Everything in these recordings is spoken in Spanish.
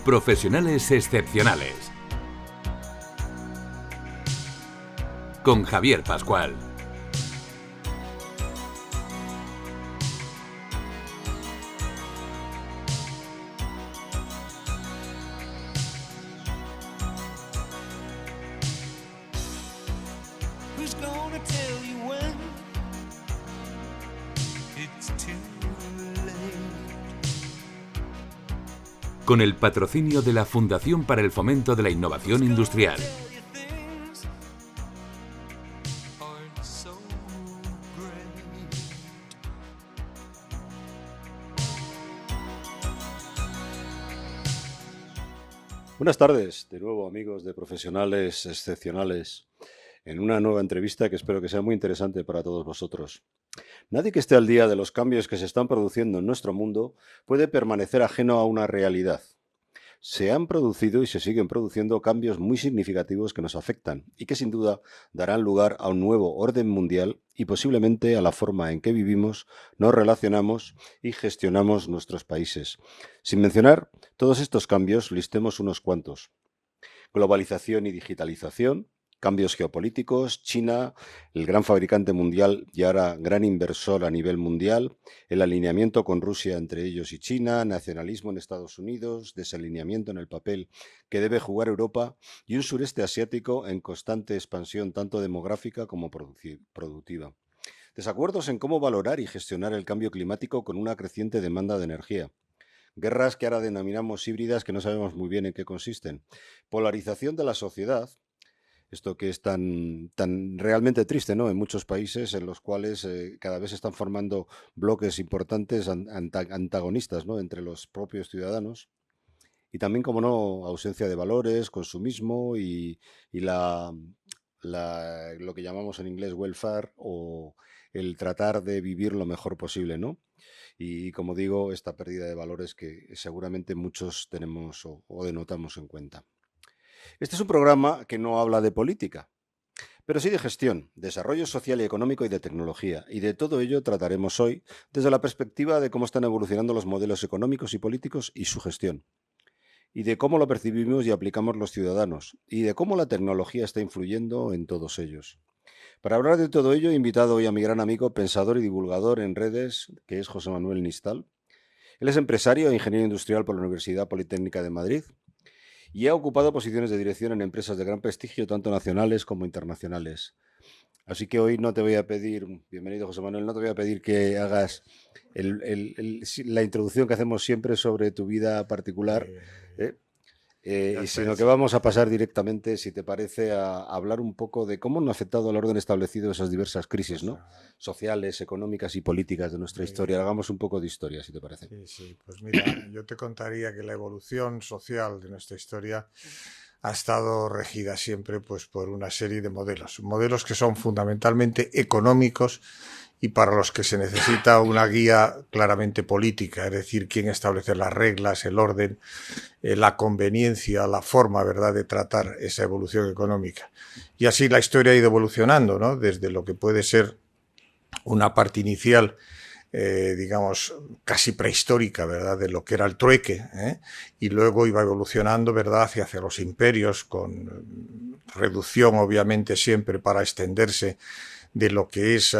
Profesionales excepcionales. Con Javier Pascual. Con el patrocinio de la Fundación para el Fomento de la Innovación Industrial. Buenas tardes, de nuevo amigos de Profesionales Excepcionales, en una nueva entrevista que espero que sea muy interesante para todos vosotros. Nadie que esté al día de los cambios que se están produciendo en nuestro mundo puede permanecer ajeno a una realidad. Se han producido y se siguen produciendo cambios muy significativos que nos afectan y que sin duda darán lugar a un nuevo orden mundial y posiblemente a la forma en que vivimos, nos relacionamos y gestionamos nuestros países. Sin mencionar todos estos cambios, listemos unos cuantos. Globalización y digitalización, cambios geopolíticos, China, el gran fabricante mundial y ahora gran inversor a nivel mundial, el alineamiento con Rusia entre ellos y China, nacionalismo en Estados Unidos, desalineamiento en el papel que debe jugar Europa y un sureste asiático en constante expansión tanto demográfica como productiva. Desacuerdos en cómo valorar y gestionar el cambio climático con una creciente demanda de energía. Guerras que ahora denominamos híbridas que no sabemos muy bien en qué consisten. Polarización de la sociedad. Esto que es tan realmente triste, ¿no? En muchos países en los cuales cada vez se están formando bloques importantes antagonistas, ¿no? Entre los propios ciudadanos. Y también, como no, ausencia de valores, consumismo y lo que llamamos en inglés welfare o el tratar de vivir lo mejor posible, ¿no? Y como digo, esta pérdida de valores que seguramente muchos tenemos o denotamos en cuenta. Este es un programa que no habla de política, pero sí de gestión, desarrollo social y económico y de tecnología. Y de todo ello trataremos hoy desde la perspectiva de cómo están evolucionando los modelos económicos y políticos y su gestión. Y de cómo lo percibimos y aplicamos los ciudadanos. Y de cómo la tecnología está influyendo en todos ellos. Para hablar de todo ello he invitado hoy a mi gran amigo, pensador y divulgador en redes, que es José Manuel Nistal. Él es empresario e ingeniero industrial por la Universidad Politécnica de Madrid. Y ha ocupado posiciones de dirección en empresas de gran prestigio, tanto nacionales como internacionales. Así que hoy no te voy a pedir, bienvenido José Manuel, no te voy a pedir que hagas la introducción que hacemos siempre sobre tu vida particular, sino que vamos a pasar directamente, si te parece, a hablar un poco de cómo nos ha afectado al orden establecido esas diversas crisis, ¿no? Sociales, económicas y políticas de nuestra historia. Hagamos un poco de historia, si te parece. Sí, pues mira, yo te contaría que la evolución social de nuestra historia ha estado regida siempre pues, por una serie de modelos que son fundamentalmente económicos y para los que se necesita una guía claramente política, es decir, quién establece las reglas, el orden, la conveniencia, la forma, ¿verdad?, de tratar esa evolución económica. Y así la historia ha ido evolucionando, ¿no?, desde lo que puede ser una parte inicial, digamos, casi prehistórica, ¿verdad?, de lo que era el trueque, y luego iba evolucionando, ¿verdad?, hacia los imperios, con reducción, obviamente, siempre para extenderse de lo que es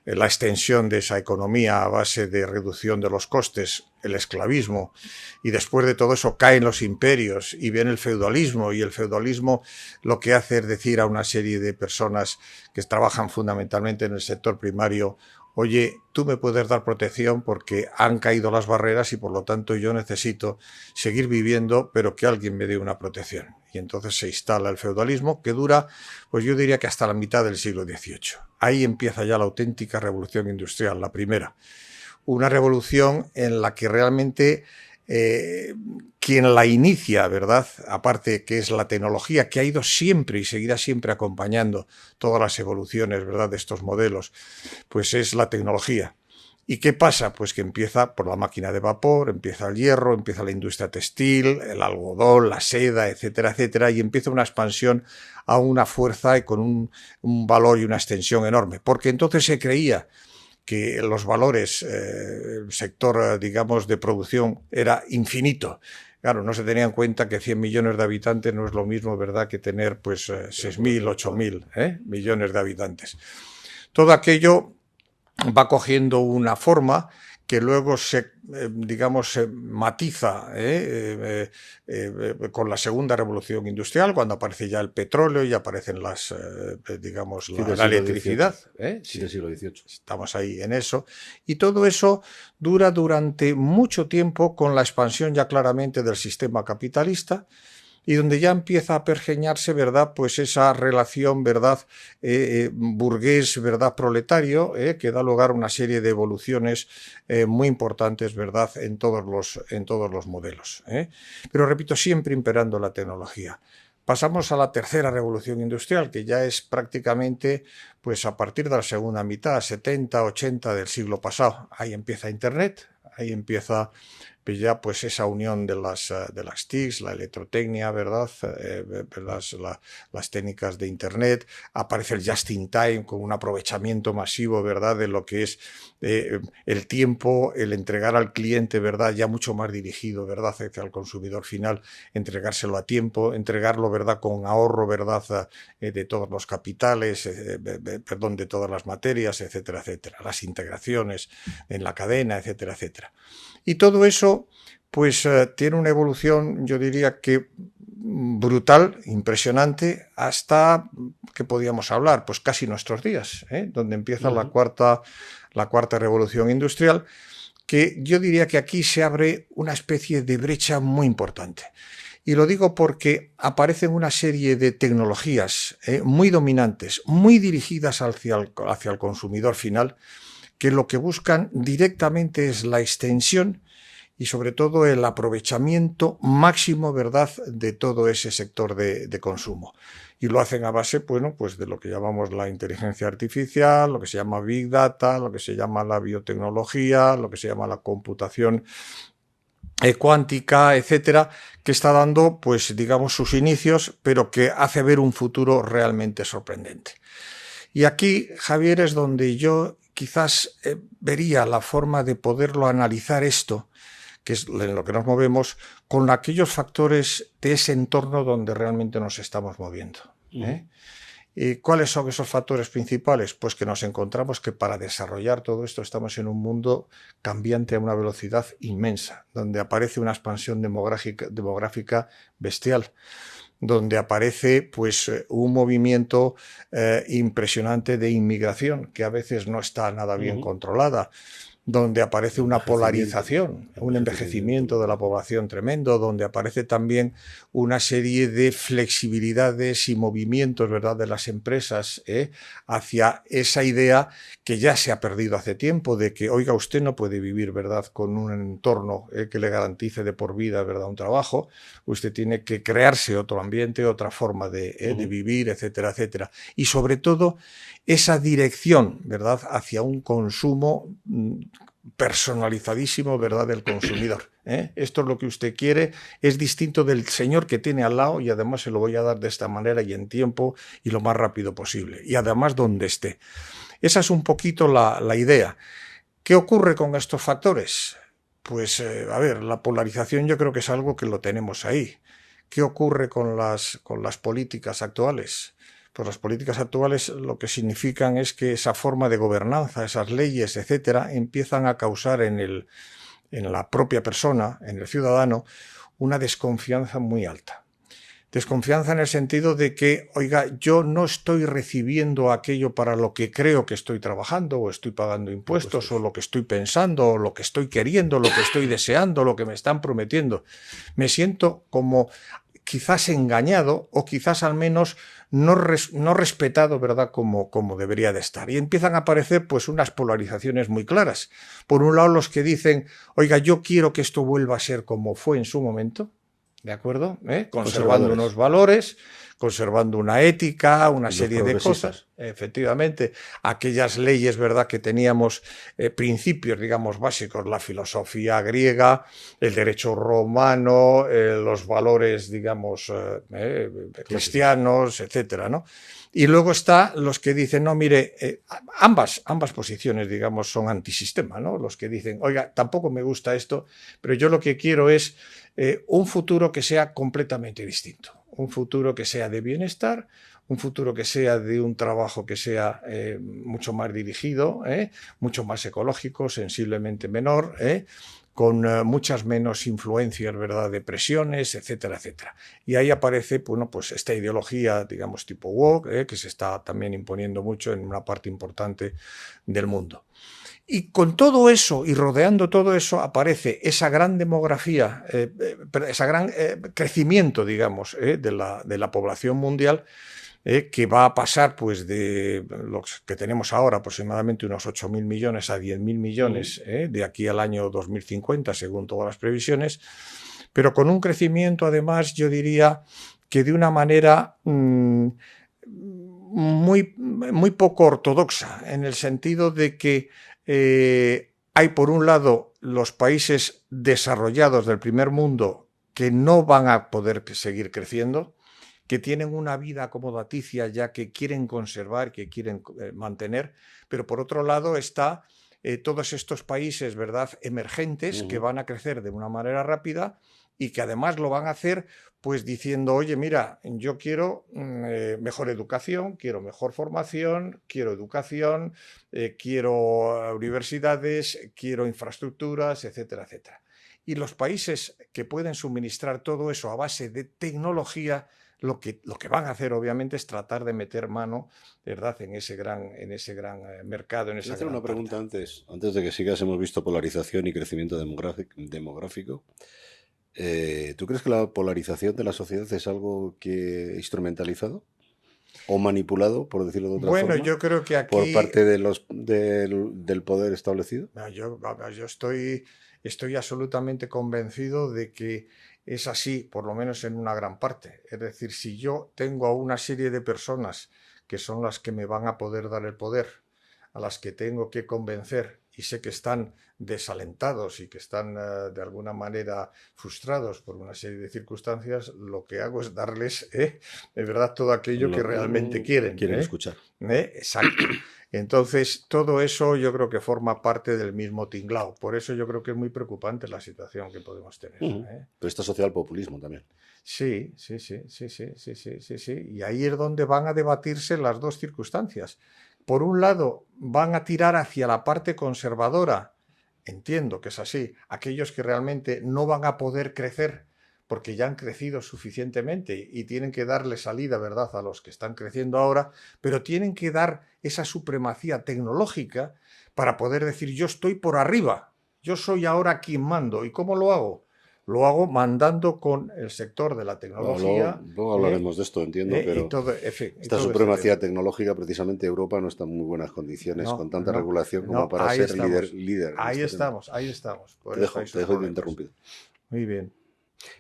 la extensión de esa economía a base de reducción de los costes, el esclavismo, y después de todo eso caen los imperios y viene el feudalismo, y el feudalismo lo que hace es decir a una serie de personas que trabajan fundamentalmente en el sector primario: oye, tú me puedes dar protección porque han caído las barreras y por lo tanto yo necesito seguir viviendo, pero que alguien me dé una protección. Y entonces se instala el feudalismo, que dura, pues yo diría que hasta la mitad del siglo XVIII. Ahí empieza ya la auténtica revolución industrial, la primera. Una revolución en la que realmente quien la inicia, ¿verdad?, aparte que es la tecnología, que ha ido siempre y seguirá siempre acompañando todas las evoluciones, ¿verdad?, de estos modelos, pues es la tecnología. ¿Y qué pasa? Pues que empieza por la máquina de vapor, empieza el hierro, empieza la industria textil, el algodón, la seda, etcétera, etcétera, y empieza una expansión a una fuerza y con un valor y una extensión enorme, porque entonces se creía que los valores, el sector, digamos, de producción era infinito. Claro, no se tenía en cuenta que 100 millones de habitantes no es lo mismo, ¿verdad?, que tener pues 6.000, 8.000 millones de habitantes. Todo aquello va cogiendo una forma que luego digamos, se matiza con la segunda revolución industrial, cuando aparece ya el petróleo y aparecen digamos, la electricidad. Sí, del siglo XVIII. Estamos ahí en eso. Y todo eso dura durante mucho tiempo con la expansión ya claramente del sistema capitalista, y donde ya empieza a pergeñarse, ¿verdad?, pues esa relación, ¿verdad?, burgués, ¿verdad?, proletario, que da lugar a una serie de evoluciones muy importantes, ¿verdad?, en todos los modelos. Pero repito, siempre imperando la tecnología. Pasamos a la tercera revolución industrial, que ya es prácticamente pues a partir de la segunda mitad, 70, 80 del siglo pasado. Ahí empieza Internet, ahí empieza ya pues esa unión de las TICs, la electrotecnia, ¿verdad?, las técnicas de Internet. Aparece el just in time con un aprovechamiento masivo, ¿verdad?, de lo que es el tiempo, el entregar al cliente, ¿verdad?, ya mucho más dirigido, ¿verdad?, hacia el consumidor final, entregárselo a tiempo, entregarlo, ¿verdad?, con ahorro, ¿verdad?, de todos los capitales, de todas las materias, etcétera, etcétera, las integraciones en la cadena, etcétera, etcétera. Y todo eso pues tiene una evolución, yo diría que brutal, impresionante, hasta, ¿qué podíamos hablar? Pues casi nuestros días, donde empieza la cuarta revolución industrial, que yo diría que aquí se abre una especie de brecha muy importante. Y lo digo porque aparecen una serie de tecnologías muy dominantes, muy dirigidas hacia el consumidor final, que lo que buscan directamente es la extensión y sobre todo el aprovechamiento máximo, ¿verdad?, de todo ese sector de consumo. Y lo hacen a base, bueno, pues de lo que llamamos la inteligencia artificial, lo que se llama Big Data, lo que se llama la biotecnología, lo que se llama la computación cuántica, etcétera, que está dando, pues digamos, sus inicios, pero que hace ver un futuro realmente sorprendente. Y aquí, Javier, es donde yo quizás vería la forma de poderlo analizar esto, que es en lo que nos movemos, con aquellos factores de ese entorno donde realmente nos estamos moviendo. ¿Y cuáles son esos factores principales? Pues que nos encontramos que para desarrollar todo esto estamos en un mundo cambiante a una velocidad inmensa, donde aparece una expansión demográfica bestial, donde aparece pues un movimiento impresionante de inmigración que a veces no está nada bien controlada, donde aparece una polarización, un envejecimiento de la población tremendo, donde aparece también una serie de flexibilidades y movimientos, ¿verdad?, de las empresas hacia esa idea que ya se ha perdido hace tiempo de que, oiga, usted no puede vivir, ¿verdad?, con un entorno que le garantice de por vida, ¿verdad?, un trabajo. Usted tiene que crearse otro ambiente, otra forma de vivir, etcétera, etcétera. Y sobre todo esa dirección, ¿verdad?, hacia un consumo personalizadísimo, ¿verdad?, del consumidor. Esto es lo que usted quiere, es distinto del señor que tiene al lado y además se lo voy a dar de esta manera y en tiempo y lo más rápido posible. Y además donde esté. Esa es un poquito la idea. ¿Qué ocurre con estos factores? Pues, a ver, la polarización yo creo que es algo que lo tenemos ahí. ¿Qué ocurre con las políticas actuales? Pues las políticas actuales lo que significan es que esa forma de gobernanza, esas leyes, etcétera, empiezan a causar en la propia persona, en el ciudadano, una desconfianza muy alta. Desconfianza en el sentido de que, oiga, yo no estoy recibiendo aquello para lo que creo que estoy trabajando, o estoy pagando impuestos, o lo que estoy pensando, o lo que estoy queriendo, lo que estoy deseando, lo que me están prometiendo. Me siento como quizás engañado o quizás al menos no respetado, ¿verdad?, como debería de estar. Y empiezan a aparecer pues unas polarizaciones muy claras. Por un lado los que dicen, oiga, yo quiero que esto vuelva a ser como fue en su momento, ¿de acuerdo? Conservando unos valores, conservando una ética, una Los serie de cosas. Efectivamente, aquellas leyes, ¿verdad?, que teníamos, principios, digamos, básicos, la filosofía griega, el derecho romano, los valores, digamos, cristianos, etcétera, ¿no? Y luego está los que dicen, no, mire, ambas posiciones, digamos, son antisistema, ¿no? Los que dicen, oiga, tampoco me gusta esto, pero yo lo que quiero es un futuro que sea completamente distinto, un futuro que sea de bienestar, un futuro que sea de un trabajo que sea mucho más dirigido, mucho más ecológico, sensiblemente menor, con muchas menos influencias, ¿verdad?, de presiones, etcétera, etcétera. Y ahí aparece, bueno, pues esta ideología, digamos, tipo woke, que se está también imponiendo mucho en una parte importante del mundo. Y con todo eso y rodeando todo eso aparece esa gran demografía, ese gran crecimiento, digamos, de la población mundial, que va a pasar pues de los que tenemos ahora, aproximadamente unos 8.000 millones a 10.000 millones de aquí al año 2050, según todas las previsiones, pero con un crecimiento, además, yo diría que de una manera muy poco ortodoxa, en el sentido de que hay, por un lado, los países desarrollados del primer mundo que no van a poder seguir creciendo, que tienen una vida acomodaticia ya que quieren conservar, que quieren mantener, pero por otro lado está todos estos países, ¿verdad?, emergentes, que van a crecer de una manera rápida y que además lo van a hacer pues diciendo, oye, mira, yo quiero mejor educación, quiero mejor formación, quiero educación, quiero universidades, quiero infraestructuras, etcétera, etcétera. Y los países que pueden suministrar todo eso a base de tecnología, lo que van a hacer, obviamente, es tratar de meter mano, ¿verdad?, en ese gran mercado, en esa Voy a hacer gran una pregunta parte. antes de que sigas. Hemos visto polarización y crecimiento demográfico. ¿Tú crees que la polarización de la sociedad es algo que instrumentalizado o manipulado, por decirlo de otra Bueno, forma, yo creo que por aquí parte de del poder establecido? yo estoy absolutamente convencido de que es así, por lo menos en una gran parte. Es decir, si yo tengo a una serie de personas que son las que me van a poder dar el poder, a las que tengo que convencer y sé que están desalentados y que están de alguna manera frustrados por una serie de circunstancias, lo que hago es darles, de verdad, todo aquello que realmente quieren. Quieren escuchar. Exacto. Entonces, todo eso yo creo que forma parte del mismo tinglao. Por eso yo creo que es muy preocupante la situación que podemos tener. Pero está asociado al populismo también. Sí. Y ahí es donde van a debatirse las dos circunstancias. Por un lado, van a tirar hacia la parte conservadora. Entiendo que es así. Aquellos que realmente no van a poder crecer porque ya han crecido suficientemente y tienen que darle salida, ¿verdad?, a los que están creciendo ahora, pero tienen que dar esa supremacía tecnológica para poder decir, yo estoy por arriba, yo soy ahora quien mando. ¿Y cómo lo hago? Lo hago mandando con el sector de la tecnología. Luego hablaremos de esto, entiendo, pero esta supremacía tecnológica, precisamente Europa no está en muy buenas condiciones, con tanta regulación como para ser líder. Ahí estamos. Te dejo de interrumpir. Muy bien.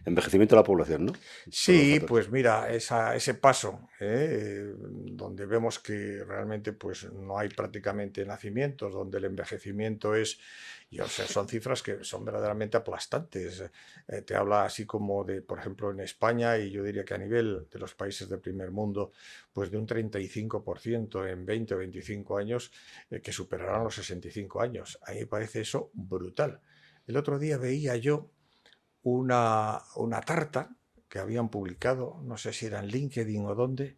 Envejecimiento de la población, ¿no? Sí, pues mira, ese paso, donde vemos que realmente pues no hay prácticamente nacimientos, donde el envejecimiento es, o sea, son cifras que son verdaderamente aplastantes. Te habla así como de, por ejemplo, en España, y yo diría que a nivel de los países del primer mundo, pues de un 35% en 20 o 25 años que superarán los 65 años. A mí me parece eso brutal. El otro día veía yo una tarta que habían publicado, no sé si era en LinkedIn o dónde,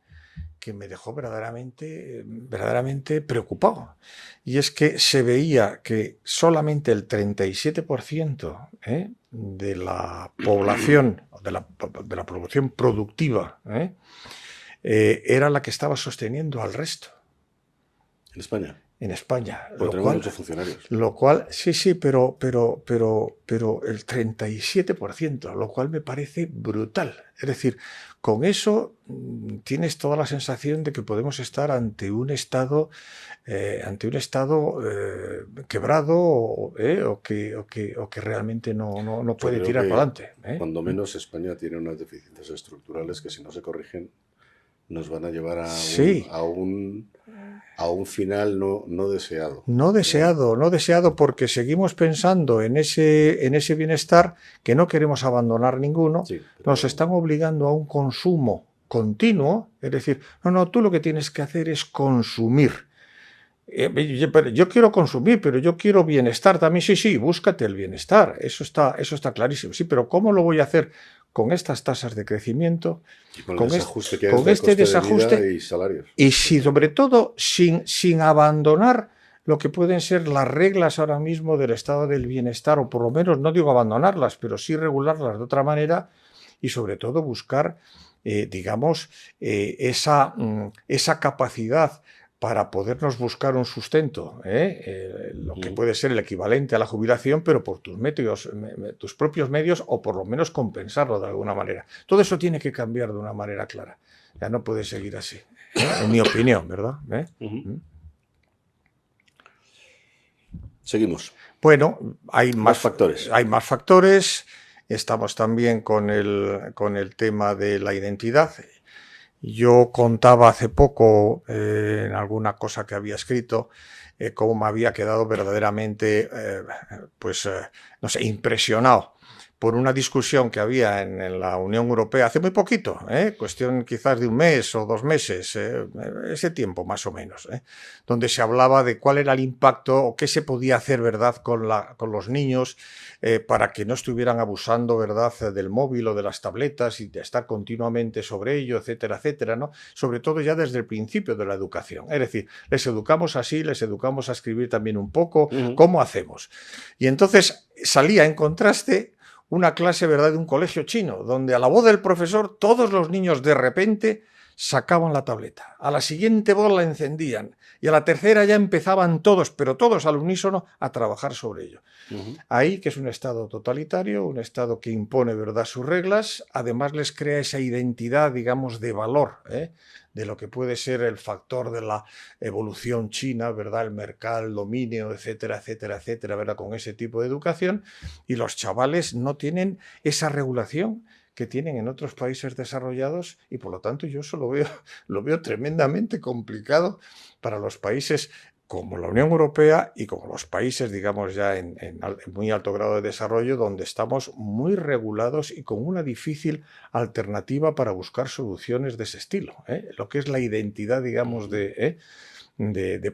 que me dejó verdaderamente preocupado. Y es que se veía que solamente el 37% de la población, de la población productiva, era la que estaba sosteniendo al resto. ¿En España? En España. Porque tenemos muchos funcionarios. Lo cual, sí, pero el 37%, lo cual me parece brutal. Es decir, con eso tienes toda la sensación de que podemos estar ante un estado quebrado o que realmente no puede tirar para adelante. Cuando menos España tiene unas deficiencias estructurales que, si no se corrigen, nos van a llevar a Sí. a un final no deseado. No deseado, no deseado porque seguimos pensando en ese bienestar que no queremos abandonar ninguno. Sí, pero Nos están obligando a un consumo continuo, es decir, no, tú lo que tienes que hacer es consumir. Yo quiero consumir, pero yo quiero bienestar también. Sí, búscate el bienestar, eso está clarísimo. Sí, pero ¿cómo lo voy a hacer con estas tasas de crecimiento, y con el desajuste que hay con entre este coste de desajuste vida y salarios? y sobre todo sin abandonar lo que pueden ser las reglas ahora mismo del estado del bienestar, o por lo menos no digo abandonarlas, pero sí regularlas de otra manera y sobre todo buscar, digamos, esa capacidad para podernos buscar un sustento, lo que puede ser el equivalente a la jubilación, pero por tus propios medios, o por lo menos compensarlo de alguna manera. Todo eso tiene que cambiar de una manera clara. Ya no puede seguir así, en mi opinión, ¿verdad? Seguimos. Bueno, hay más factores. Hay más factores. Estamos también con el tema de la identidad. Yo contaba hace poco, en alguna cosa que había escrito, cómo me había quedado verdaderamente, no sé, impresionado por una discusión que había en la Unión Europea hace muy poquito, cuestión quizás de un mes o 2 meses, ese tiempo más o menos, donde se hablaba de cuál era el impacto o qué se podía hacer, ¿verdad?, con los niños para que no estuvieran abusando, ¿verdad?, del móvil o de las tabletas y de estar continuamente sobre ello, etcétera, etcétera, ¿no? Sobre todo ya desde el principio de la educación. Es decir, les educamos así, les educamos a escribir también un poco, ¿cómo hacemos? Y entonces salía en contraste una clase, ¿verdad?, de un colegio chino, donde a la voz del profesor todos los niños de repente sacaban la tableta, a la siguiente voz la encendían y a la tercera ya empezaban todos, pero todos al unísono, a trabajar sobre ello. Ahí, que es un estado totalitario, un estado que impone, ¿verdad?, sus reglas, además les crea esa identidad, digamos, de valor, de lo que puede ser el factor de la evolución china, ¿verdad?, el mercado, el dominio, etcétera, etcétera, etcétera, ¿verdad?, con ese tipo de educación, y los chavales no tienen esa regulación que tienen en otros países desarrollados, y por lo tanto yo eso lo veo tremendamente complicado para los países como la Unión Europea y como los países, digamos, ya en muy alto grado de desarrollo, donde estamos muy regulados y con una difícil alternativa para buscar soluciones de ese estilo, lo que es la identidad, digamos, de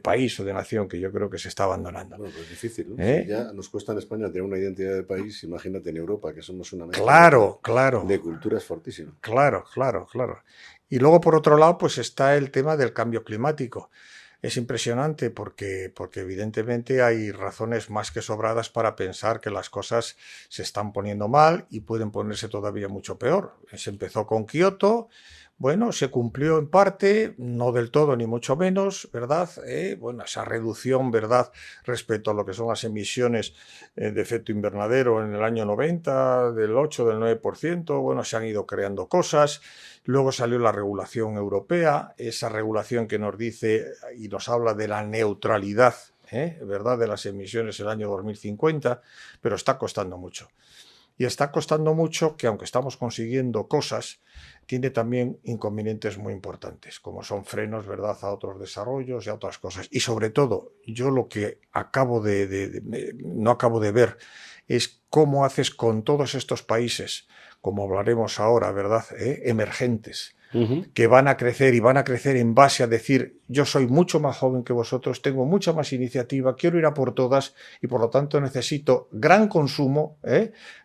país o de nación, que yo creo que se está abandonando. Bueno, pues es difícil, ¿no? Si ya nos cuesta en España tener una identidad de país, imagínate en Europa, que somos una mezcla de culturas fortísima. Claro. Y luego, por otro lado, pues está el tema del cambio climático. Es impresionante porque evidentemente hay razones más que sobradas para pensar que las cosas se están poniendo mal y pueden ponerse todavía mucho peor. Se empezó con Kioto. Bueno, se cumplió en parte, no del todo ni mucho menos, ¿verdad? Bueno, esa reducción, ¿verdad?, respecto a lo que son las emisiones de efecto invernadero en el año 90, del 8, del 9%, bueno, se han ido creando cosas. Luego salió la regulación europea, esa regulación que nos dice y nos habla de la neutralidad, ¿verdad?, de las emisiones en el año 2050, pero está costando mucho. Y está costando mucho que, aunque estamos consiguiendo cosas, tiene también inconvenientes muy importantes, como son frenos, ¿verdad?, a otros desarrollos y a otras cosas. Y sobre todo, yo lo que no acabo de ver es cómo haces con todos estos países, como hablaremos ahora, ¿verdad?, emergentes, que van a crecer en base a decir: yo soy mucho más joven que vosotros, tengo mucha más iniciativa, quiero ir a por todas y por lo tanto necesito gran consumo,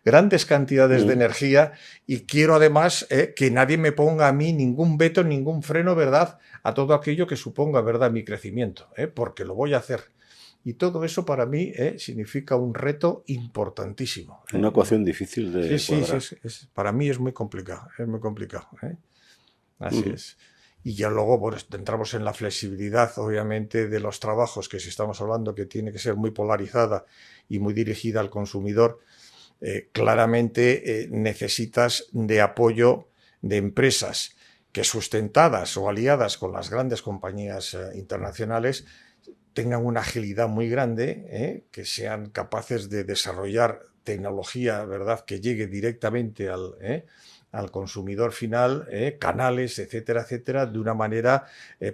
grandes cantidades de energía, y quiero además que nadie me ponga a mí ningún veto, ningún freno, ¿verdad?, a todo aquello que suponga, ¿verdad?, mi crecimiento, porque lo voy a hacer. Y todo eso para mí significa un reto importantísimo. Una ecuación difícil de cuadrar. Sí, para mí es muy complicado, Así es. Y ya luego, bueno, entramos en la flexibilidad, obviamente, de los trabajos, que si estamos hablando que tiene que ser muy polarizada y muy dirigida al consumidor, claramente necesitas de apoyo de empresas que, sustentadas o aliadas con las grandes compañías internacionales, tengan una agilidad muy grande, que sean capaces de desarrollar tecnología, ¿verdad?, que llegue directamente a al consumidor final canales, etcétera, etcétera, de una manera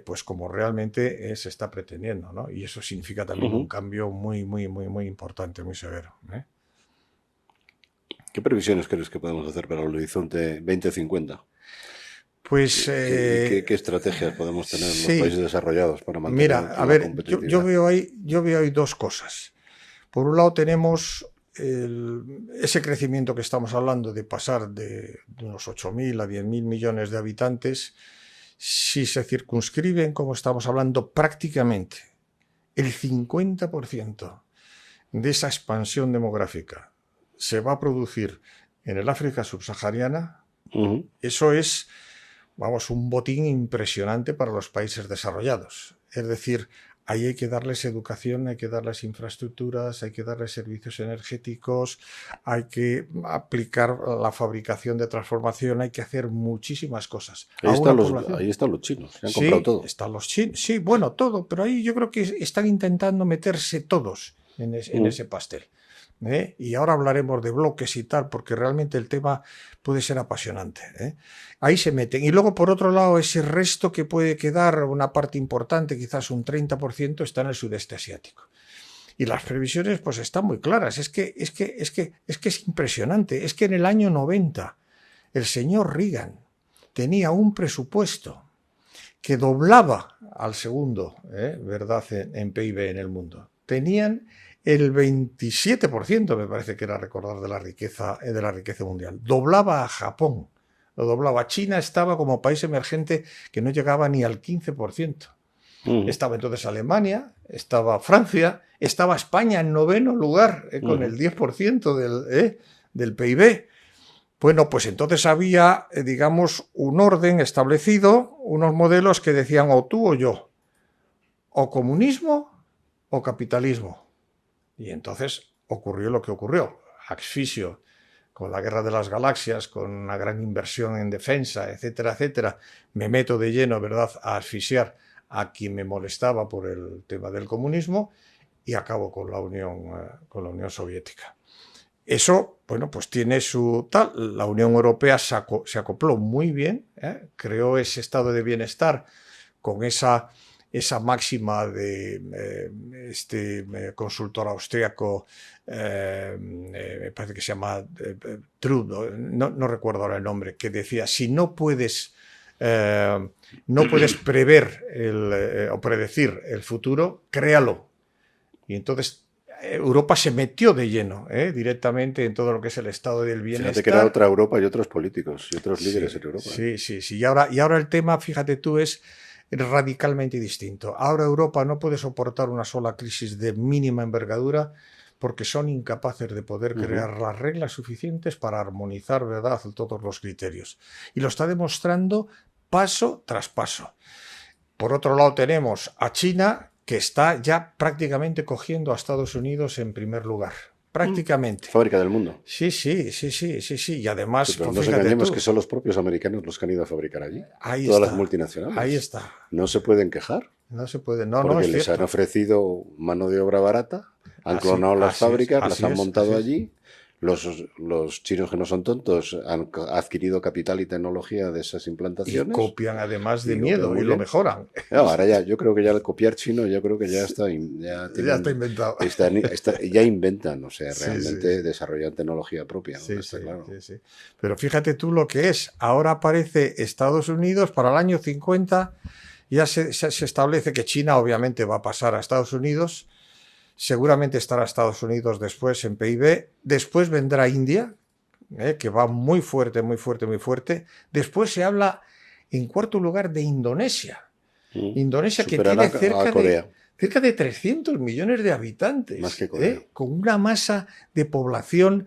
pues como realmente se está pretendiendo, ¿no? Y eso significa también un cambio muy, muy, muy, muy importante, muy severo. ¿Qué previsiones crees que podemos hacer para el horizonte 2050? Pues ¿Qué estrategias podemos tener en los países desarrollados para mantener a la ver, competitividad? yo veo ahí dos cosas. Por un lado tenemos ese crecimiento que estamos hablando de pasar de unos 8.000 a 10.000 millones de habitantes. Si se circunscriben, como estamos hablando, prácticamente el 50% de esa expansión demográfica se va a producir en el África subsahariana, eso es, vamos, un botín impresionante para los países desarrollados. Es decir, ahí hay que darles educación, hay que darles infraestructuras, hay que darles servicios energéticos, hay que aplicar la fabricación de transformación, hay que hacer muchísimas cosas. Ahí están los chinos, se han comprado todo. Están los chinos, sí, bueno, todo, pero ahí yo creo que están intentando meterse todos en ese pastel. Y ahora hablaremos de bloques y tal, porque realmente el tema puede ser apasionante. Ahí se meten. Y luego, por otro lado, ese resto que puede quedar, una parte importante, quizás un 30%, está en el sudeste asiático. Y las previsiones pues están muy claras. Es que es impresionante. Es que en el año 90 el señor Reagan tenía un presupuesto que doblaba al segundo, ¿verdad?, en PIB en el mundo. Tenían el 27%, me parece que era recordar, de la riqueza mundial. Doblaba a Japón, lo doblaba. China estaba como país emergente que no llegaba ni al 15%. Estaba entonces Alemania, estaba Francia, estaba España en 9º lugar, con el 10% del PIB. Bueno, pues entonces había, digamos, un orden establecido, unos modelos que decían o tú o yo, o comunismo o capitalismo. Y entonces ocurrió lo que ocurrió. Asfixio, con la Guerra de las Galaxias, con una gran inversión en defensa, etcétera, etcétera. Me meto de lleno, ¿verdad?, a asfixiar a quien me molestaba por el tema del comunismo y acabo con la Unión Soviética. Eso, bueno, pues tiene su tal. La Unión Europea se acopló muy bien, creó ese estado de bienestar con esa máxima de consultor austríaco, me parece que se llama Trudeau, no recuerdo ahora el nombre, que decía, si no puedes prever o predecir el futuro, créalo. Y entonces Europa se metió de lleno directamente en todo lo que es el estado del bienestar. Fíjate que era otra Europa y otros políticos y otros líderes en Europa. Sí. Y ahora el tema, fíjate tú, es radicalmente distinto. Ahora Europa no puede soportar una sola crisis de mínima envergadura porque son incapaces de poder crear las reglas suficientes para armonizar, ¿verdad?, todos los criterios. Y lo está demostrando paso tras paso. Por otro lado tenemos a China, que está ya prácticamente cogiendo a Estados Unidos en primer lugar. Prácticamente. Fábrica del mundo. Sí. Y además, sí, pero no nos engañemos que son los propios americanos los que han ido a fabricar allí. Ahí Todas está, las multinacionales. Ahí está. No se pueden quejar. No se puede, porque les han ofrecido mano de obra barata, han clonado las fábricas, las han montado allí. Los chinos, que no son tontos, han adquirido capital y tecnología de esas implantaciones. Y copian además de miedo y lo mejoran. Ahora ya, yo creo que ya el copiar chino, yo creo que ya está inventado. Ya inventan, o sea, realmente desarrollan tecnología propia. ¿No? Claro. Sí. Pero fíjate tú lo que es. Ahora aparece Estados Unidos para el año 50, ya se establece que China obviamente va a pasar a Estados Unidos. Seguramente estará Estados Unidos después en PIB. Después vendrá India, que va muy fuerte. Después se habla, en cuarto lugar, de Indonesia. Indonesia, que tiene cerca de 300 millones de habitantes. Más que Corea. Con una masa de población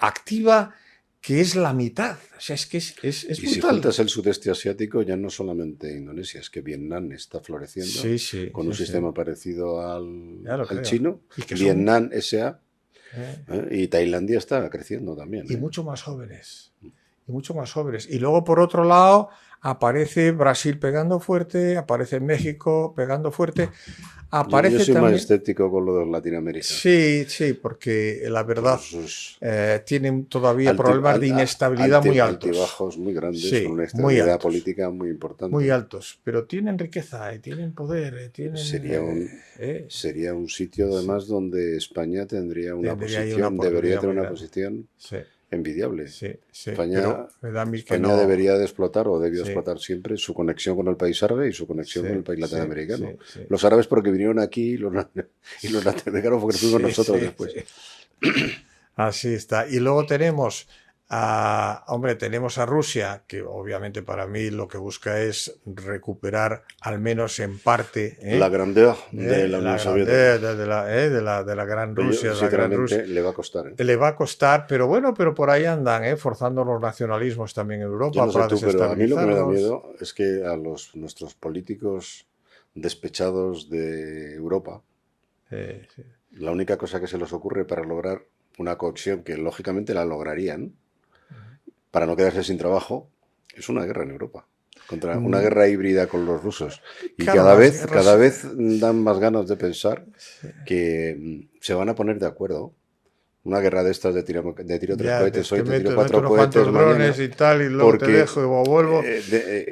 activa que es la mitad. O sea, es que es brutal. Y si juntas el sudeste asiático, ya no solamente Indonesia, es que Vietnam está floreciendo con un sistema parecido al chino. Vietnam S.A. Y Tailandia está creciendo también. Y mucho más jóvenes. Y luego, por otro lado, aparece Brasil pegando fuerte, aparece México pegando fuerte, Yo aparece soy más también... escéptico con lo de Latinoamérica. Sí, sí, porque la verdad Sus tienen todavía problemas de inestabilidad muy altos. altibajos muy grandes, Sí, con una muy estabilidad altos. política muy importante. Muy altos, pero tienen riqueza, tienen poder, tienen... Sería un sitio además donde España tendría una Tendría ahí una posición, debería oportunidad tener muy una grande. posición Sí, envidiable. sí, sí, España, pero me da a mí que España no... debería de explotar o debió Sí, explotar siempre su conexión con el país árabe y su conexión sí, con el país sí, latinoamericano. sí, sí. Los árabes porque vinieron aquí y y los latinoamericanos porque fuimos Sí, nosotros sí, después. sí. Así está. Y luego tenemos tenemos a Rusia, que obviamente para mí lo que busca es recuperar, al menos en parte, La grandeur de la la Unión Soviética. grandeza de la gran Pero Rusia, yo, de la gran Rusia. sinceramente, le va a costar, ¿eh? Le va a costar, pero bueno, pero por ahí andan, forzando los nacionalismos también en Yo Europa no sé para tú, pero a mí lo que me da desestabilizarlos. miedo es que a nuestros políticos despechados de Europa, Sí. la única cosa que se les ocurre para lograr una cohesión que lógicamente la lograrían, para no quedarse sin trabajo, es una guerra en Europa. Contra una Mm, guerra híbrida con los rusos. Y Claro, las cada guerras... vez dan más ganas de pensar que se van a poner de acuerdo. Una guerra de estas de tiro tres Ya, cohetes hoy, te te tiro meto cuatro unos cuantos cohetes mañana, drones y tal, y luego te porque dejo y vuelvo.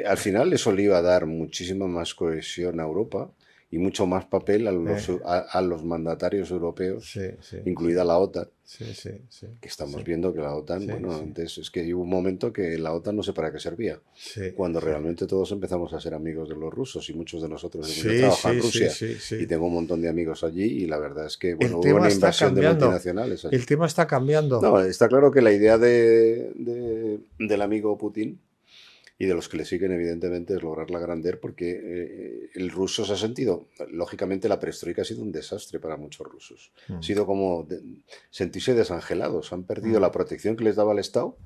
al final eso le iba a dar muchísima más cohesión a Europa y mucho más papel a los mandatarios europeos, Sí, sí, sí, incluida la OTAN, sí, sí, sí, que estamos sí, viendo que la OTAN, sí, bueno, sí, antes es que hubo un momento que la OTAN no sé para qué servía, sí, cuando sí, realmente todos empezamos a ser amigos de los rusos y muchos de nosotros, yo sí, trabajo en sí, sí, Rusia sí, y sí. tengo un montón de amigos allí y la verdad es que, El bueno, hubo tema una está invasión de cambiando. multinacionales allí. El tema está cambiando. No, está claro que la idea del amigo Putin y de los que le siguen, evidentemente, es lograr la grandeur, porque el ruso se ha sentido, lógicamente, la perestroika ha sido un desastre para muchos rusos. Ha Mm, sido como sentirse desangelados, han perdido mm. la protección que les daba el Estado,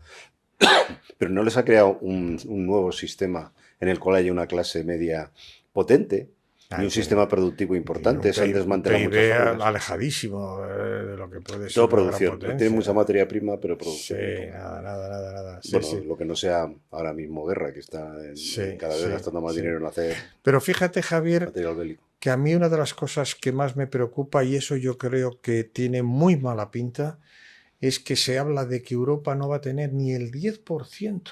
pero no les ha creado un nuevo sistema en el cual haya una clase media potente, ni un Tienen, sistema productivo tienen importante, se han un desmantelado muchas PIB fábricas. alejadísimo de lo que puede Todo ser una gran producción, tiene mucha potencia. materia prima, pero Sí, producción muy poca. nada, nada, nada, nada. Sí, Bueno, sí, lo que no sea ahora mismo guerra, que está sí, cada vez sí, gastando más sí. dinero en hacer Pero fíjate, Javier, material bélico. que a mí una de las cosas que más me preocupa, y eso yo creo que tiene muy mala pinta, es que se habla de que Europa no va a tener ni el 10%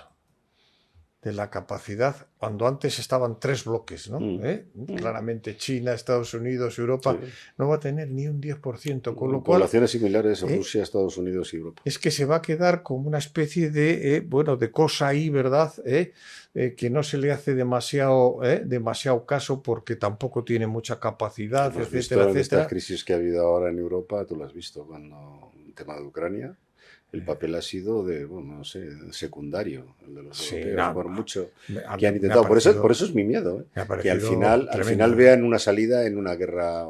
de la capacidad, cuando antes estaban tres bloques, ¿no? Mm, mm, Claramente China, Estados Unidos, Europa, sí. no va a tener ni un 10%, con En lo cual poblaciones similares, ¿eh? Rusia, Estados Unidos y Europa. es que se va a quedar como una especie de, bueno, de cosa ahí, ¿verdad? Que no se le hace demasiado caso porque tampoco tiene mucha capacidad, Hemos etcétera, visto en estas etcétera. crisis que ha habido ahora en Europa, tú lo has visto, cuando el tema de Ucrania, el papel ha sido de, bueno, no sé, secundario, el de los Sí, europeos, no, por mucho que han me ha intentado. Por parecido, eso es mi miedo, ¿eh? me ha Que parecido al final tremendo. vean una salida en una guerra.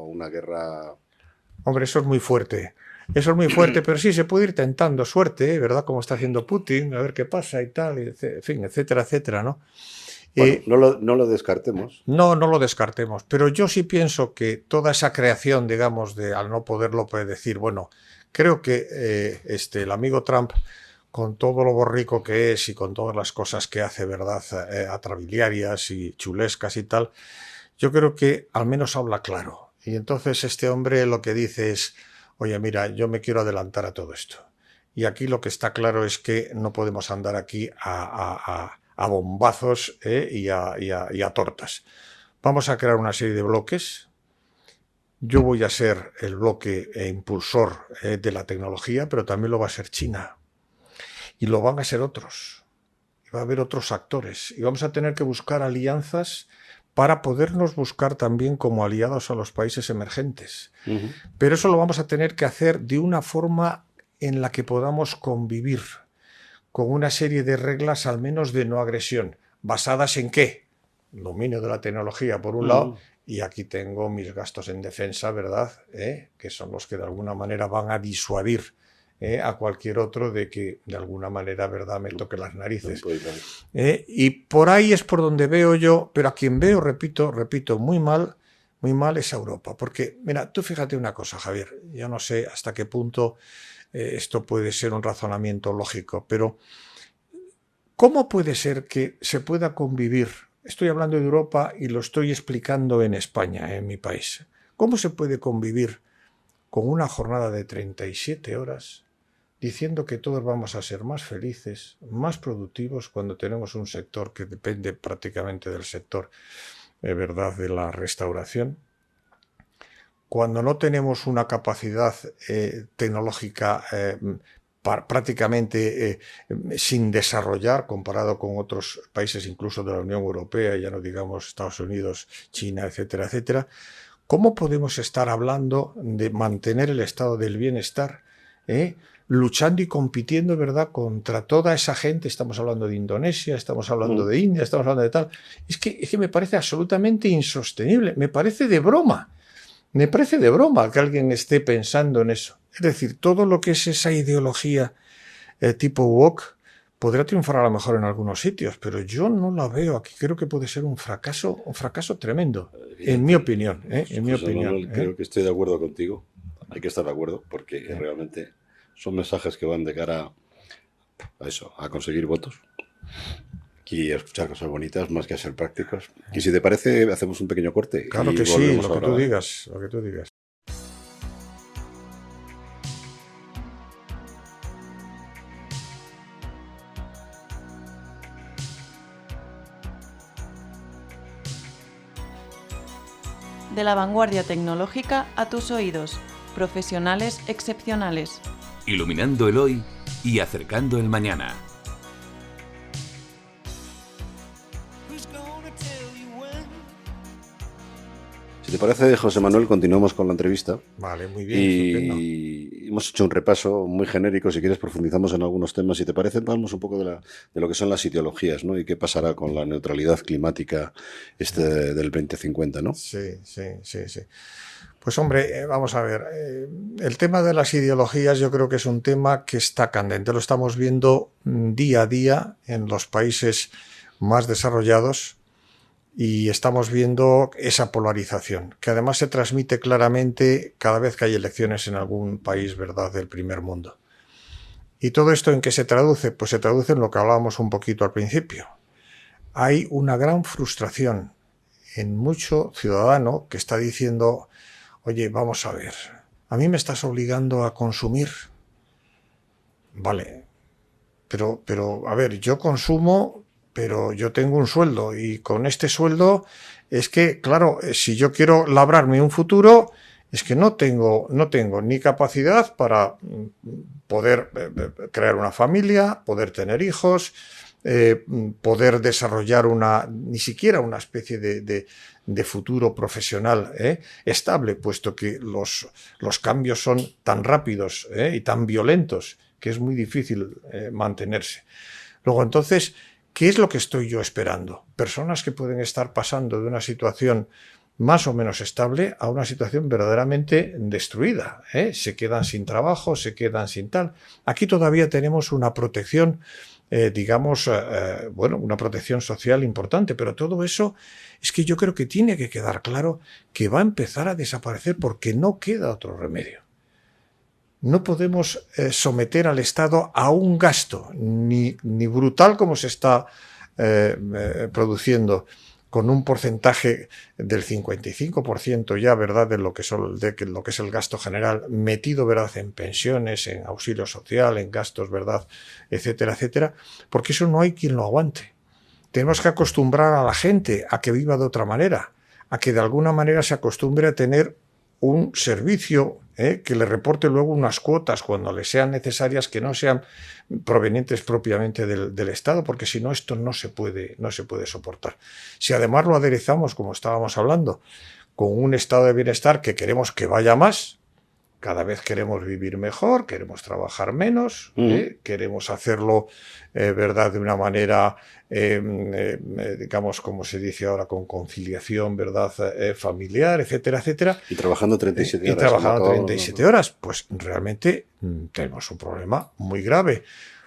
Hombre, eso es muy fuerte. Eso es muy fuerte, pero sí se puede ir tentando suerte, ¿verdad? Como está haciendo Putin, a ver qué pasa y tal, en fin, etcétera, etcétera, ¿no? Bueno, no lo descartemos. No, no lo descartemos, pero yo sí pienso que toda esa creación, digamos, de al no poderlo predecir, bueno, creo que el amigo Trump, con todo lo borrico que es y con todas las cosas que hace, ¿verdad?, atrabiliarias y chulescas y tal, yo creo que al menos habla claro. Y entonces este hombre lo que dice es, oye, mira, yo me quiero adelantar a todo esto. Y aquí lo que está claro es que no podemos andar aquí a bombazos y a tortas. Vamos a crear una serie de bloques. Yo voy a ser el bloque impulsor de la tecnología, pero también lo va a ser China. Y lo van a ser otros. Y va a haber otros actores. Y vamos a tener que buscar alianzas para podernos buscar también como aliados a los países emergentes. Pero eso lo vamos a tener que hacer de una forma en la que podamos convivir con una serie de reglas, al menos de no agresión. ¿Basadas en qué? Dominio de la tecnología, por un lado, y aquí tengo mis gastos en defensa, ¿verdad? Que son los que de alguna manera van a disuadir a cualquier otro de que de alguna manera, ¿verdad?, me toque las narices. Y por ahí es por donde veo yo, pero a quien veo, repito, muy mal es a Europa. Porque, mira, tú fíjate una cosa, Javier, yo no sé hasta qué punto esto puede ser un razonamiento lógico, pero ¿Cómo puede ser que se pueda convivir? Estoy hablando de Europa y lo estoy explicando en España, en mi país. ¿Cómo se puede convivir con una jornada de 37 horas diciendo que todos vamos a ser más felices, más productivos cuando tenemos un sector que depende prácticamente del sector, ¿verdad?, de la restauración? Cuando no tenemos una capacidad tecnológica prácticamente sin desarrollar comparado con otros países incluso de la Unión Europea, ya no digamos Estados Unidos, China, etcétera, etcétera, ¿cómo podemos estar hablando de mantener el estado del bienestar, luchando y compitiendo, ¿verdad?, contra toda esa gente? Estamos hablando de Indonesia, estamos hablando de India, estamos hablando de tal. Es que me parece absolutamente insostenible, me parece de broma. Me parece de broma que alguien esté pensando en eso. Es decir, todo lo que es esa ideología tipo woke podrá triunfar a lo mejor en algunos sitios, pero yo no la veo aquí. Creo que puede ser un fracaso tremendo, en mi opinión. En mi opinión. Manuel, creo que estoy de acuerdo contigo. Hay que estar de acuerdo porque realmente son mensajes que van de cara a eso, a conseguir votos y a escuchar cosas bonitas más que a ser prácticos. Y si te parece, hacemos un pequeño corte. Claro que sí, lo que tú digas, lo que tú digas. De la vanguardia tecnológica a tus oídos. Profesionales excepcionales. Iluminando el hoy y acercando el mañana. Si te parece, José Manuel, continuamos con la entrevista. Vale, muy bien. Y hemos hecho un repaso muy genérico. Si quieres, profundizamos en algunos temas. Si te parece, hablamos un poco de lo que son las ideologías, ¿no? Y qué pasará con la neutralidad climática del 2050, ¿no? Sí. Pues hombre, vamos a ver. El tema de las ideologías yo creo que es un tema que está candente. Lo estamos viendo día a día en los países más desarrollados. Y estamos viendo esa polarización, que además se transmite claramente cada vez que hay elecciones en algún país, ¿verdad?, del primer mundo. ¿Y todo esto en qué se traduce? Pues se traduce en lo que hablábamos un poquito al principio. Hay una gran frustración en mucho ciudadano que está diciendo, oye, vamos a ver, a mí me estás obligando a consumir. Vale, pero a ver, yo consumo, pero yo tengo un sueldo y con este sueldo es que, claro, si yo quiero labrarme un futuro, es que no tengo ni capacidad para poder crear una familia, poder tener hijos, poder desarrollar ni siquiera una especie de futuro profesional estable, puesto que los cambios son tan rápidos y tan violentos que es muy difícil mantenerse. Luego, entonces, ¿qué es lo que estoy yo esperando? Personas que pueden estar pasando de una situación más o menos estable a una situación verdaderamente destruida. Se quedan sin trabajo, se quedan sin tal. Aquí todavía tenemos una protección, una protección social importante, pero todo eso es que yo creo que tiene que quedar claro que va a empezar a desaparecer porque no queda otro remedio. No podemos someter al Estado a un gasto, ni brutal como se está produciendo, con un porcentaje del 55% ya, ¿verdad?, de lo que es el gasto general, metido, ¿verdad?, en pensiones, en auxilio social, en gastos, ¿verdad?, etcétera, etcétera, porque eso no hay quien lo aguante. Tenemos que acostumbrar a la gente a que viva de otra manera, a que de alguna manera se acostumbre a tener un servicio que le reporte luego unas cuotas cuando le sean necesarias, que no sean provenientes propiamente del Estado, porque si no esto no se puede soportar. Si además lo aderezamos, como estábamos hablando, con un estado de bienestar que queremos que vaya más, cada vez queremos vivir mejor, queremos trabajar menos, queremos hacerlo, ¿verdad?, de una manera, digamos, como se dice ahora, con conciliación, ¿verdad?, familiar, etcétera, etcétera. Y trabajando 37 horas. Y trabajando 37 horas. Pues realmente tenemos un problema muy grave.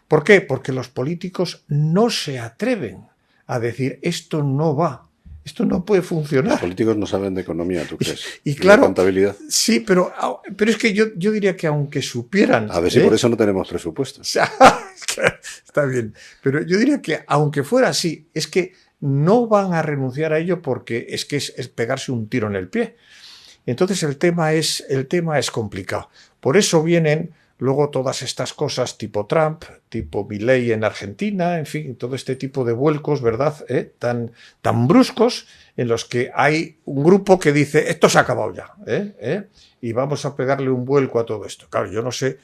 ¿Por qué? Porque los políticos no se atreven a decir esto no va. Esto no puede funcionar. Los políticos no saben de economía, ¿tú crees? Y claro, de contabilidad. Sí, pero es que yo diría que aunque supieran... A ver si por eso no tenemos presupuestos. Está bien. Pero yo diría que, aunque fuera así, es que no van a renunciar a ello porque es que es pegarse un tiro en el pie. Entonces el tema es complicado. Por eso vienen luego todas estas cosas tipo Trump, tipo Milei en Argentina, en fin, todo este tipo de vuelcos, ¿verdad? Tan bruscos, en los que hay un grupo que dice, esto se ha acabado ya, y vamos a pegarle un vuelco a todo esto. Claro, yo no sé,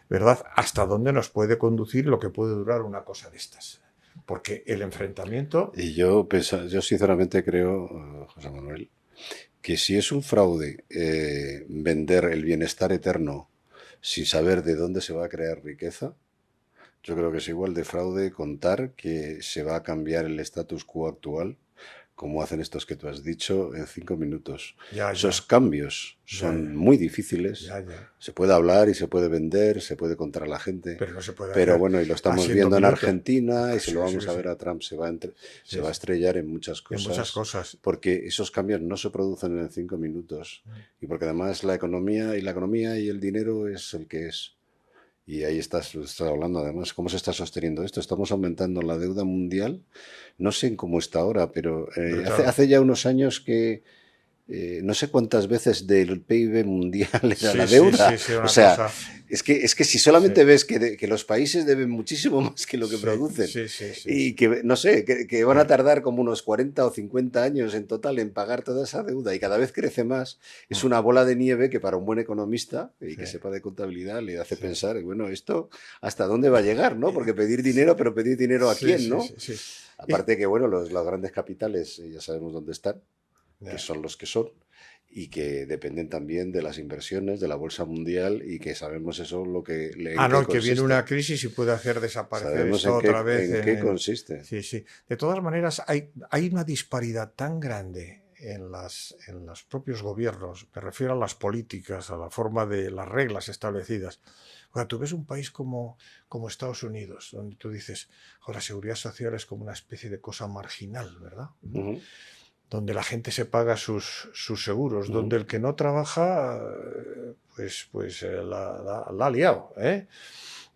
¿verdad?, hasta dónde nos puede conducir lo que puede durar una cosa de estas. Porque el enfrentamiento... Y yo sinceramente creo, José Manuel, que si es un fraude vender el bienestar eterno sin saber de dónde se va a crear riqueza, yo creo que es igual de fraude contar que se va a cambiar el status quo actual, como hacen estos que tú has dicho, en 5 minutos. Esos cambios son muy difíciles. Se puede hablar y se puede vender, se puede contar a la gente. Pero no se puede Pero bueno, y lo estamos viendo en Argentina, y si lo vamos a ver a Trump, se va a estrellar en muchas cosas. En muchas cosas. Porque esos cambios no se producen en 5 minutos. Y porque además la economía y el dinero es el que es. Y ahí estás hablando, además, ¿cómo se está sosteniendo esto? Estamos aumentando la deuda mundial. No sé cómo está ahora, pero hace ya unos años que no sé cuántas veces del PIB mundial era la deuda. O sea, es que si solamente ves que los países deben muchísimo más que lo que producen y que, no sé, que van a tardar como unos 40 o 50 años en total en pagar toda esa deuda y cada vez crece más, es una bola de nieve que para un buen economista y que sepa de contabilidad le hace pensar, bueno, esto hasta dónde va a llegar, ¿no? Porque pedir dinero, pero pedir dinero a quién, ¿no? Aparte que, bueno, los grandes capitales ya sabemos dónde están, que son los que son, y que dependen también de las inversiones de la bolsa mundial y que sabemos eso lo que le que viene una crisis y puede hacer desaparecer esto otra vez. ¿En qué consiste? Sí. De todas maneras, hay una disparidad tan grande en los propios gobiernos, me refiero a las políticas, a la forma de las reglas establecidas. O sea, tú ves un país como Estados Unidos, donde tú dices, la seguridad social es como una especie de cosa marginal, ¿verdad? Donde la gente se paga sus seguros, donde el que no trabaja, pues la ha liado,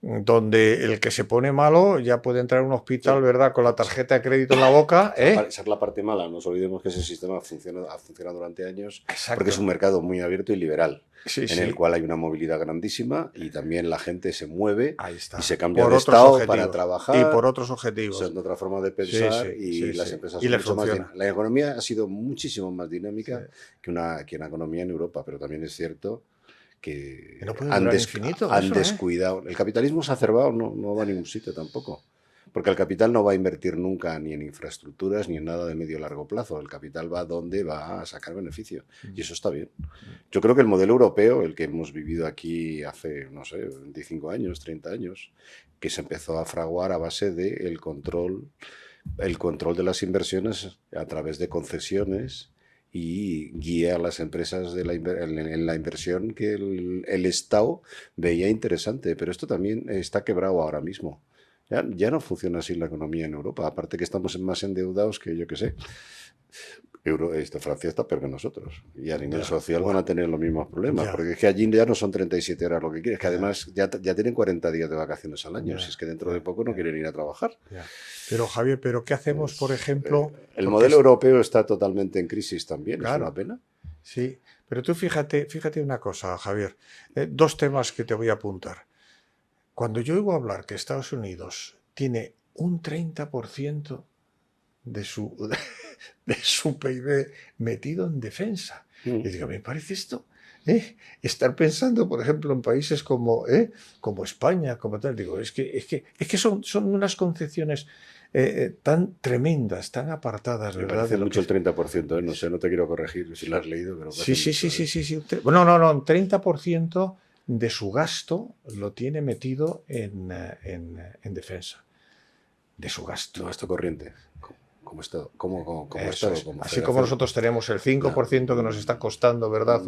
donde el que se pone malo ya puede entrar a un hospital, ¿verdad?, con la tarjeta de crédito en la boca. Esa es la parte mala. No nos olvidemos que ese sistema ha funcionado durante años. Exacto. Porque es un mercado muy abierto y liberal, en el cual hay una movilidad grandísima y también la gente se mueve y se cambia de estado para trabajar. Y por otros objetivos. Es otra forma de pensar las empresas son mucho más dinámicas. La economía ha sido muchísimo más dinámica que una economía en Europa, pero también es cierto que no han descuidado. El capitalismo exacerbado no va a ningún sitio tampoco. Porque el capital no va a invertir nunca ni en infraestructuras ni en nada de medio o largo plazo. El capital va donde va a sacar beneficio. Y eso está bien. Yo creo que el modelo europeo, el que hemos vivido aquí hace, no sé, 25 años, 30 años, que se empezó a fraguar a base del control de las inversiones a través de concesiones y guía a las empresas en la inversión que el Estado veía interesante. Pero esto también está quebrado ahora mismo. Ya no funciona así la economía en Europa. Aparte que estamos más endeudados que yo que sé. Francia está peor que nosotros. Y a nivel social van a tener los mismos problemas. Porque es que allí ya no son 37 horas lo que quieren. Es que además ya tienen 40 días de vacaciones al año. Si es que dentro de poco no quieren ir a trabajar. Pero Javier, ¿qué hacemos, por ejemplo? El modelo europeo está totalmente en crisis también. Claro. Es una pena. Sí, pero tú fíjate una cosa, Javier. 2 temas que te voy a apuntar. Cuando yo oigo hablar que Estados Unidos tiene un 30% de su PIB metido en defensa, y digo, me parece esto, estar pensando, por ejemplo, en países como España, como tal, digo, es que son unas concepciones tan tremendas, tan apartadas, me ¿verdad? Parece mucho el 30%, no sé, no te quiero corregir si lo has leído, pero sí. Bueno, no, un 30% de su gasto lo tiene metido en defensa. De su gasto. Gasto corriente. Como Estado. Así como nosotros tenemos el 5% que nos está costando, ¿verdad?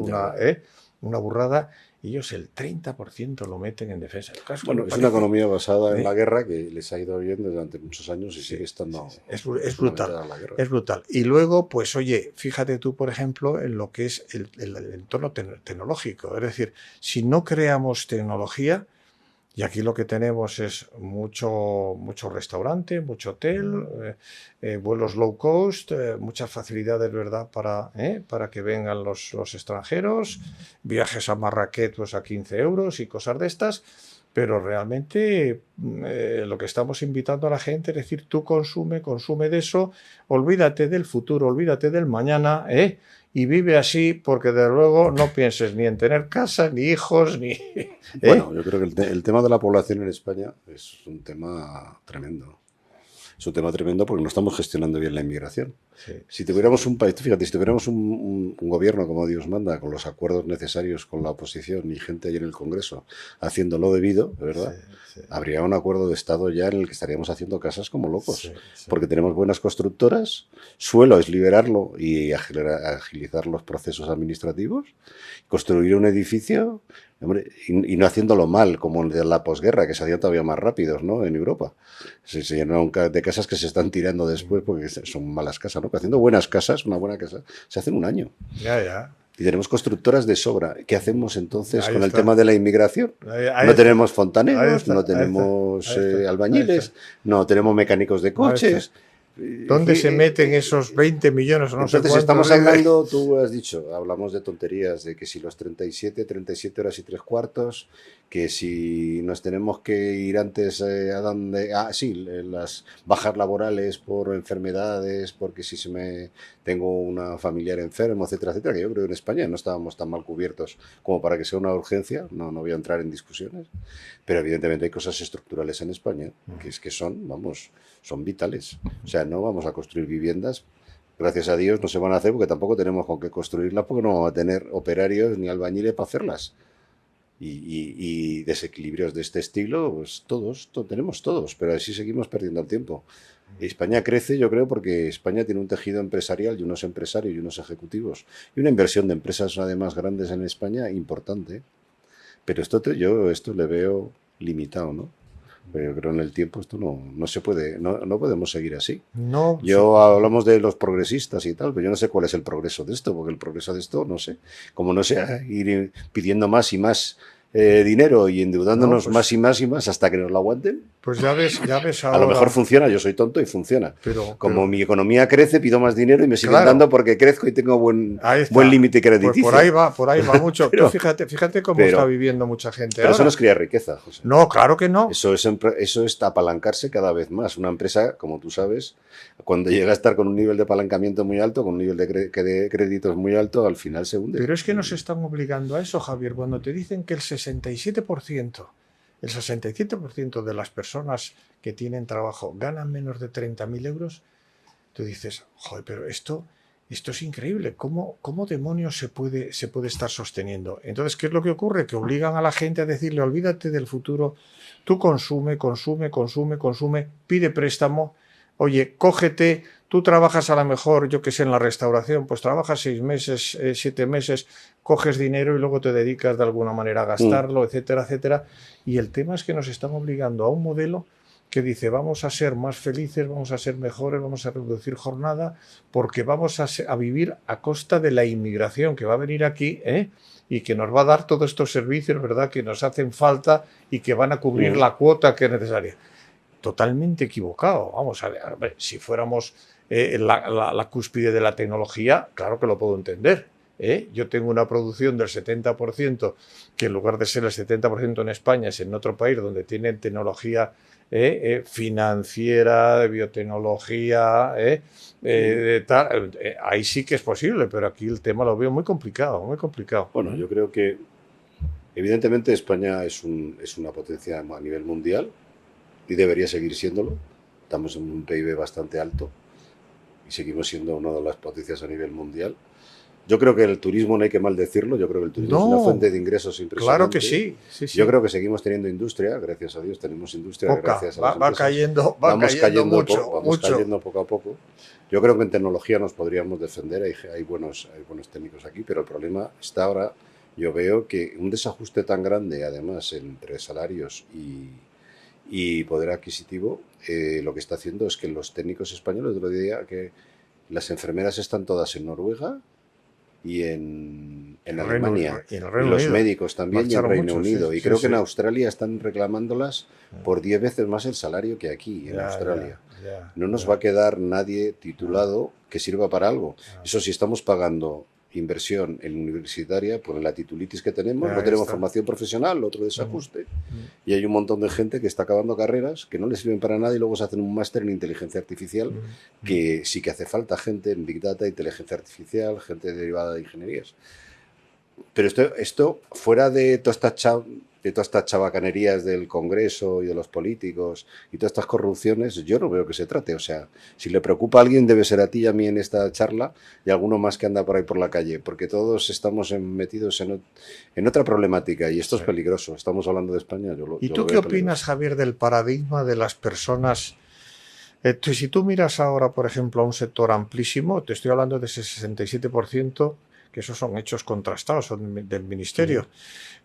Una burrada. Ellos el 30% lo meten en defensa. Bueno, es una economía basada en la guerra que les ha ido bien durante muchos años y sigue estando... Es brutal, es brutal. Y luego, pues oye, fíjate tú, por ejemplo, en lo que es el entorno tecnológico. Es decir, si no creamos tecnología, Y aquí lo que tenemos es mucho restaurante, mucho hotel, vuelos low cost, muchas facilidades, ¿verdad?, para que vengan los extranjeros, viajes a Marrakech pues, a 15 euros y cosas de estas. Pero realmente lo que estamos invitando a la gente es decir, tú consume de eso, olvídate del futuro, olvídate del mañana, y vive así porque de luego no pienses ni en tener casa, ni hijos, ni... Bueno, yo creo que el tema de la población en España es un tema tremendo. Es un tema tremendo porque no estamos gestionando bien la inmigración. Sí. Si tuviéramos un país, fíjate, si tuviéramos un gobierno como Dios manda, con los acuerdos necesarios con la oposición y gente ahí en el Congreso haciendo lo debido, ¿verdad? Sí. Habría un acuerdo de Estado ya en el que estaríamos haciendo casas como locos. Sí. Porque tenemos buenas constructoras, suelo es liberarlo y agilizar los procesos administrativos, construir un edificio, hombre, y no haciéndolo mal, como el de la posguerra, que se hacían todavía más rápidos, ¿no? En Europa. Se llenaron de casas que se están tirando después porque son malas casas, ¿no? Pero haciendo buenas casas, una buena casa, se hace en un año. Ya. Y tenemos constructoras de sobra. ¿Qué hacemos entonces Ahí con el está. tema de la inmigración? Ahí No está. tenemos Ahí fontaneros, está, no ahí está, tenemos ahí está, albañiles, no tenemos mecánicos de coches. ¿Dónde se meten esos 20 millones o no sé Entonces cuántos? estamos hablando, tú has dicho, hablamos de tonterías, de que si los 37 horas y 3/4, que si nos tenemos que ir antes a donde... sí, las bajas laborales por enfermedades, porque si tengo una familiar enfermo, etcétera, etcétera, que yo creo que en España no estábamos tan mal cubiertos como para que sea una urgencia, no voy a entrar en discusiones, pero evidentemente hay cosas estructurales en España que son vitales. O sea, no vamos a construir viviendas, gracias a Dios no se van a hacer porque tampoco tenemos con qué construirlas porque no vamos a tener operarios ni albañiles para hacerlas. Y desequilibrios de este estilo, pues tenemos todos, pero así seguimos perdiendo el tiempo. España crece, yo creo, porque España tiene un tejido empresarial y unos empresarios y unos ejecutivos y una inversión de empresas además grandes en España importante. Pero yo esto le veo limitado, ¿no? Pero yo creo en el tiempo esto no se puede, no podemos seguir así. No. Hablamos de los progresistas y tal, pero yo no sé cuál es el progreso de esto, porque el progreso de esto, no sé, como no sea ir pidiendo más y más dinero y endeudándonos más y más y más hasta que nos lo aguanten. Pues ya ves ahora. A lo mejor funciona, yo soy tonto y funciona. Como mi economía crece, pido más dinero y me siguen dando porque crezco y tengo buen límite crediticio. Pues por ahí va mucho. Pero, fíjate cómo está viviendo mucha gente pero ahora. Eso no es crear riqueza, José. No, claro que no. Eso es apalancarse cada vez más. Una empresa, como tú sabes, cuando llega a estar con un nivel de apalancamiento muy alto, con un nivel de créditos muy alto, al final se hunde. Pero es que nos están obligando a eso, Javier, cuando te dicen que el 67% de las personas que tienen trabajo ganan menos de 30.000 euros, tú dices, joder, pero esto es increíble. ¿Cómo demonios se puede estar sosteniendo? Entonces, ¿qué es lo que ocurre? Que obligan a la gente a decirle, olvídate del futuro, tú consume, pide préstamo, oye, cógete, tú trabajas a lo mejor, yo que sé, en la restauración, pues trabajas 6 meses, 7 meses, coges dinero y luego te dedicas de alguna manera a gastarlo, etcétera, etcétera. Y el tema es que nos están obligando a un modelo que dice vamos a ser más felices, vamos a ser mejores, vamos a reducir jornada, porque vamos a vivir a costa de la inmigración que va a venir aquí, y que nos va a dar todos estos servicios, ¿verdad?, que nos hacen falta y que van a cubrir la cuota que es necesaria. Totalmente equivocado. Vamos a ver, si fuéramos la cúspide de la tecnología, claro que lo puedo entender. Yo tengo una producción del 70%, que en lugar de ser el 70% en España es en otro país donde tienen tecnología financiera, de biotecnología, tal. Ahí sí que es posible, pero aquí el tema lo veo muy complicado, muy complicado. Bueno, yo creo que evidentemente España es una potencia a nivel mundial y debería seguir siéndolo. Estamos en un PIB bastante alto y seguimos siendo una de las potencias a nivel mundial. Yo creo que el turismo no hay que maldecirlo, yo creo que el turismo es una fuente de ingresos impresionante. Claro que sí. Yo creo que seguimos teniendo industria, gracias a Dios tenemos industria, gracias a las empresas. Vamos cayendo cayendo poco a poco. Yo creo que en tecnología nos podríamos defender, hay buenos técnicos aquí, pero el problema está ahora, yo veo que un desajuste tan grande, además, entre salarios y poder adquisitivo, lo que está haciendo es que los técnicos españoles, otro día, que las enfermeras están todas en Noruega y en en Alemania, y en el y Reino los Unido. médicos también, y en Marcharon Reino muchos, Unido. sí, Y sí, creo que en sí. Australia están reclamándolas por 10 veces más el salario que aquí, en Australia. No nos va a quedar nadie titulado que sirva para algo. Eso sí, estamos pagando inversión en universitaria por la titulitis que tenemos, no tenemos formación profesional, otro desajuste, y hay un montón de gente que está acabando carreras que no les sirven para nada y luego se hacen un máster en inteligencia artificial, que sí que hace falta gente en Big Data, inteligencia artificial, gente derivada de ingenierías. Pero esto fuera de todas estas chabacanerías del Congreso y de los políticos y todas estas corrupciones, yo no veo que se trate. O sea, si le preocupa a alguien, debe ser a ti y a mí en esta charla y a alguno más que anda por ahí por la calle, porque todos estamos metidos en otra problemática y esto es peligroso. Estamos hablando de España. ¿Y tú qué opinas, Javier, del paradigma de las personas? Si tú miras ahora, por ejemplo, a un sector amplísimo, te estoy hablando de ese 67%, que esos son hechos contrastados, son del Ministerio,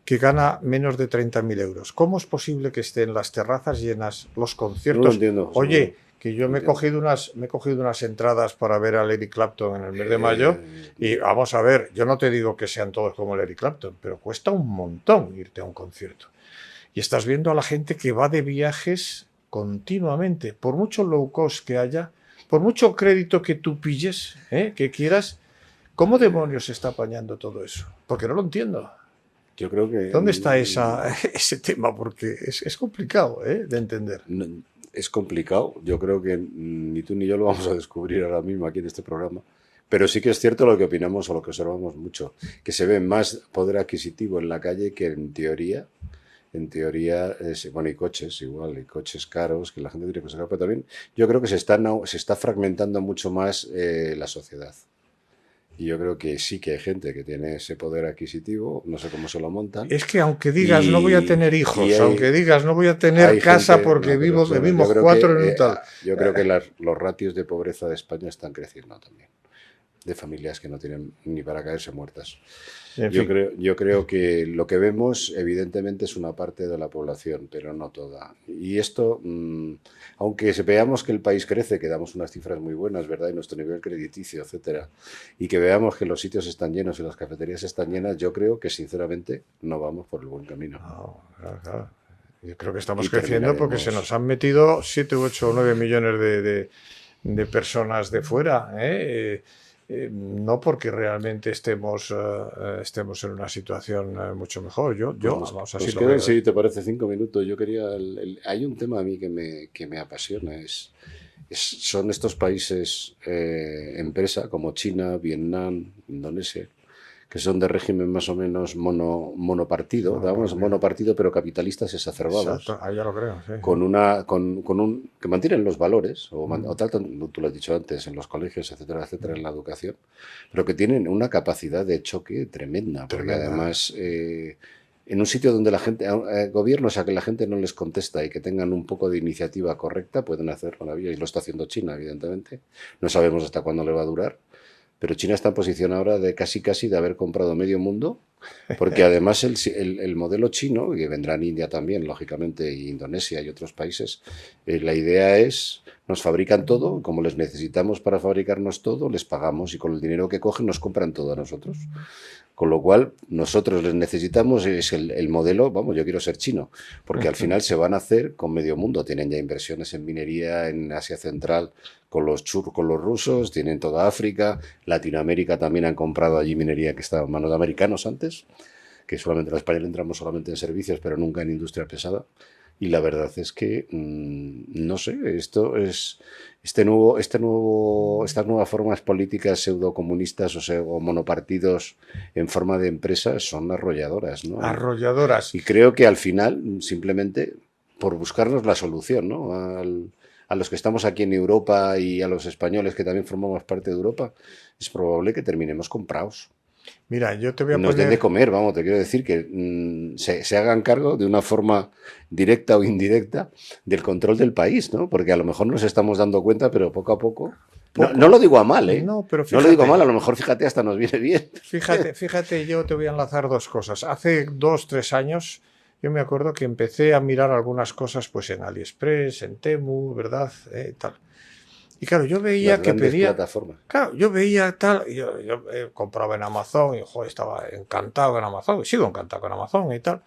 que gana menos de 30.000 euros. ¿Cómo es posible que estén las terrazas llenas, los conciertos? No lo entiendo. Oye, que yo me he cogido unas entradas para ver a Eric Clapton en el mes de mayo y vamos a ver, yo no te digo que sean todos como el Eric Clapton, pero cuesta un montón irte a un concierto. Y estás viendo a la gente que va de viajes continuamente, por mucho low cost que haya, por mucho crédito que tú pilles, que quieras. ¿Cómo demonios se está apañando todo eso? Porque no lo entiendo. Yo creo que... ¿Dónde está ese tema? Porque es complicado de entender. No, es complicado. Yo creo que ni tú ni yo lo vamos a descubrir ahora mismo aquí en este programa. Pero sí que es cierto lo que opinamos o lo que observamos mucho, que se ve más poder adquisitivo en la calle que en teoría. En teoría, bueno, y coches igual, y coches caros que la gente tiene que sacar, pero también yo creo que se está fragmentando mucho más la sociedad. Y yo creo que sí que hay gente que tiene ese poder adquisitivo, no sé cómo se lo montan. Es que aunque digas no voy a tener hijos, aunque digas no voy a tener hay casa gente, porque vivimos 4 en un tal. Yo creo que los ratios de pobreza de España están creciendo también. De familias que no tienen ni para caerse muertas. Yo creo que lo que vemos evidentemente es una parte de la población, pero no toda. Y esto, aunque veamos que el país crece, que damos unas cifras muy buenas, ¿verdad? Y nuestro nivel crediticio, etcétera, y que veamos que los sitios están llenos y las cafeterías están llenas, yo creo que sinceramente no vamos por el buen camino. No, claro. Yo creo que estamos creciendo porque se nos han metido 7, 8 o 9 millones de personas de fuera, no porque realmente estemos en una situación mucho mejor. Vamos así lo veo. Si te parece 5 minutos, yo quería... hay un tema a mí que me apasiona, son estos países empresa como China, Vietnam, Indonesia, que son de régimen más o menos monopartido, monopartido pero capitalistas exacerbados. Exacto, ya lo creo. Sí. Que mantienen los valores, o tal, tú lo has dicho antes, en los colegios, etcétera, etcétera, en la educación, pero que tienen una capacidad de choque tremenda. Porque además, en un sitio donde la gente, gobiernos a que la gente no les contesta y que tengan un poco de iniciativa correcta, pueden hacer maravilla, y lo está haciendo China, evidentemente. No sabemos hasta cuándo le va a durar. Pero China está en posición ahora de casi de haber comprado medio mundo, porque además el modelo chino, que vendrá en India también, lógicamente, y Indonesia y otros países, la idea es, nos fabrican todo, como les necesitamos para fabricarnos todo, les pagamos y con el dinero que cogen nos compran todo a nosotros. Con lo cual, nosotros les necesitamos, es el modelo, yo quiero ser chino, porque al final se van a hacer con medio mundo. Tienen ya inversiones en minería en Asia Central con los rusos, tienen toda África, Latinoamérica también han comprado allí minería que estaba en manos de americanos antes, que solamente los españoles entramos solamente en servicios, pero nunca en industria pesada. Y la verdad es que, no sé, estas nuevas formas políticas pseudocomunistas o monopartidos en forma de empresas son arrolladoras, ¿no? Arrolladoras. Y creo que al final, simplemente por buscarnos la solución, ¿no? A los que estamos aquí en Europa y a los españoles que también formamos parte de Europa, es probable que terminemos comprados. Mira, yo te voy a nos den de comer, te quiero decir que se hagan cargo de una forma directa o indirecta del control del país, ¿no? Porque a lo mejor nos estamos dando cuenta, pero poco a poco. No lo digo a mal, ¿eh? No, pero fíjate, no lo digo a mal, a lo mejor, fíjate, hasta nos viene bien. Fíjate, yo te voy a enlazar dos cosas. Hace 2, 3 años, yo me acuerdo que empecé a mirar algunas cosas pues en AliExpress, en Temu, ¿verdad? Tal. Y claro, yo veía Las que grandes pedía... plataformas. Claro, yo veía tal, yo compraba en Amazon y joder, estaba encantado con Amazon, y sigo encantado con Amazon y tal,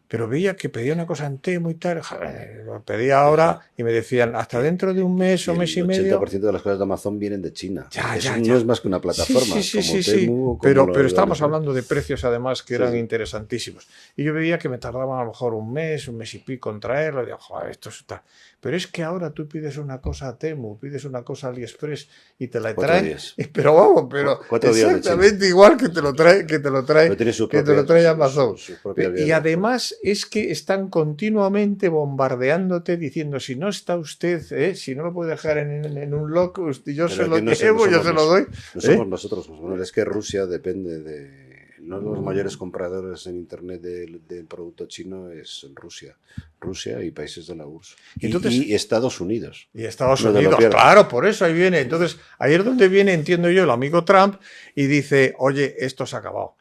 pero veía que pedía una cosa en Temu y tal, joder, lo pedía ahora y me decían hasta dentro de un mes o Y mes y el medio. 80% de las cosas de Amazon vienen de China. Ya, Eso ya, no ya. es más que una plataforma, Sí, como sí. Temu, como Pero lo estábamos de- hablando de precios además que Sí, eran sí. interesantísimos. Y yo veía que me tardaban a lo mejor un mes y pico en traerlo. Y digo, joder, esto está... Pero es que ahora tú pides una cosa a Temu, pides una cosa a AliExpress y te la 4 traen. días. Pero vamos, pero 4 días de exactamente igual que te lo trae, Pero tiene sus Amazon. sus propias Y vías. además es que están continuamente bombardeándote diciendo si no está usted, si no lo puede dejar en un lock, yo se Pero lo que no llevo, yo somos se lo doy. No somos nosotros, José Manuel, es que Rusia depende de... Uno de los mayores compradores en Internet del producto chino es Rusia y países de la URSS. Entonces, y Estados Unidos. Y Estados No te lo Unidos, pierdas. claro, por eso ahí viene. Entonces, ahí es donde viene, entiendo yo, el amigo Trump y dice, oye, esto se ha acabado.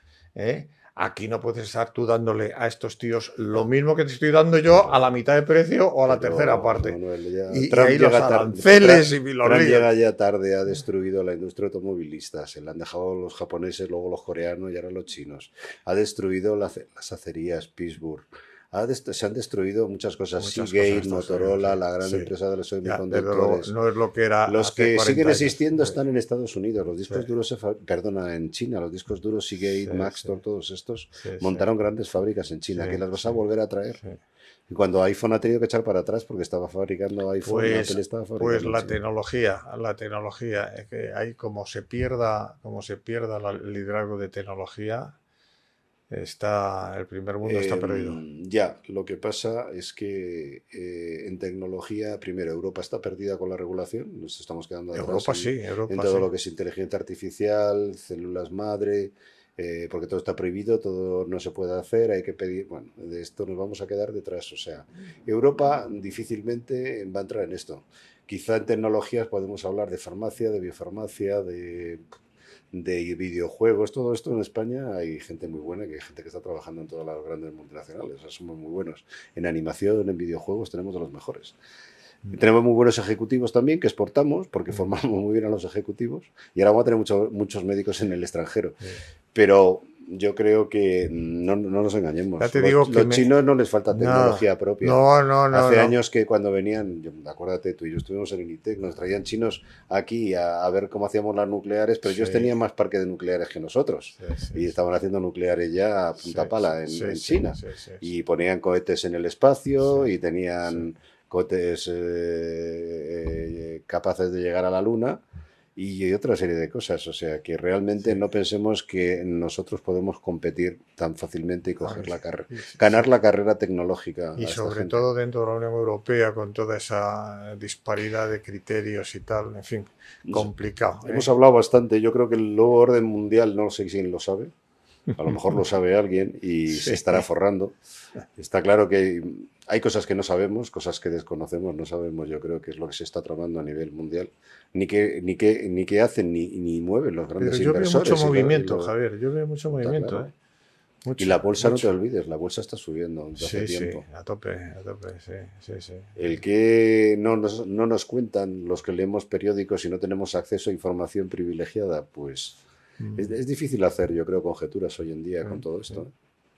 Aquí no puedes estar tú dándole a estos tíos lo mismo que te estoy dando yo a la mitad de precio o a la tercera parte. Manuel, Y Trump ahí los llega aranceles y los Trump líos. llega ya tarde, ha destruido la industria automovilista, se la han dejado los japoneses, luego los coreanos y ahora los chinos. Ha destruido las acerías, Pittsburgh. Se han destruido muchas cosas. Seagate, Motorola, la gran empresa de los semiconductores. No es lo que era. Los hace que 40 siguen años. existiendo están en Estados Unidos. Los discos duros, en China. Los discos duros, Seagate, Maxtor, todos estos montaron grandes fábricas en China. ¿Que las vas a volver a traer? Y cuando iPhone ha tenido que echar para atrás porque estaba fabricando iPhone, Apple estaba fabricando. Pues la tecnología, es que ahí como se pierda el liderazgo de tecnología, el primer mundo está perdido. Ya, lo que pasa es que en tecnología, primero, Europa está perdida con la regulación, nos estamos quedando atrás Europa en todo sí. lo que es inteligencia artificial, células madre, porque todo está prohibido, todo no se puede hacer, hay que pedir, bueno, de esto nos vamos a quedar detrás, o sea, Europa difícilmente va a entrar en esto. Quizá en tecnologías podemos hablar de farmacia, de biofarmacia, de videojuegos, todo esto en España hay gente muy buena, que hay gente que está trabajando en todas las grandes multinacionales, o sea, somos muy buenos. En animación, en videojuegos tenemos de los mejores. Y tenemos muy buenos ejecutivos también que exportamos, porque formamos muy bien a los ejecutivos, y ahora vamos a tener muchos médicos en el extranjero. Pero yo creo que no nos engañemos. Ya te digo los chinos no les falta tecnología propia. No. Hace años que cuando venían, acuérdate, tú y yo estuvimos en Initec, nos traían chinos aquí a ver cómo hacíamos las nucleares, pero ellos tenían más parque de nucleares que nosotros. Y estaban haciendo nucleares ya a punta pala en China. Y ponían cohetes en el espacio y tenían cohetes capaces de llegar a la Luna. Y otra serie de cosas, o sea, que realmente no pensemos que nosotros podemos competir tan fácilmente y coger la carrera, ganar la carrera tecnológica. Y sobre todo dentro de la Unión Europea, con toda esa disparidad de criterios y tal, en fin, complicado. Hemos hablado bastante, yo creo que el nuevo orden mundial, no sé quién lo sabe, a lo mejor lo sabe alguien y se estará forrando. Está claro que hay cosas que no sabemos, cosas que desconocemos, no sabemos, yo creo que es lo que se está tramando a nivel mundial, ni qué hacen ni mueven los grandes inversores. Yo veo mucho movimiento, Javier, yo veo mucho movimiento. Claro. Mucho, y la bolsa, mucho. No te olvides, la bolsa está subiendo desde hace tiempo. Sí, a tope, sí. El que no nos cuentan los que leemos periódicos y no tenemos acceso a información privilegiada, pues es difícil hacer, yo creo, conjeturas hoy en día con todo esto.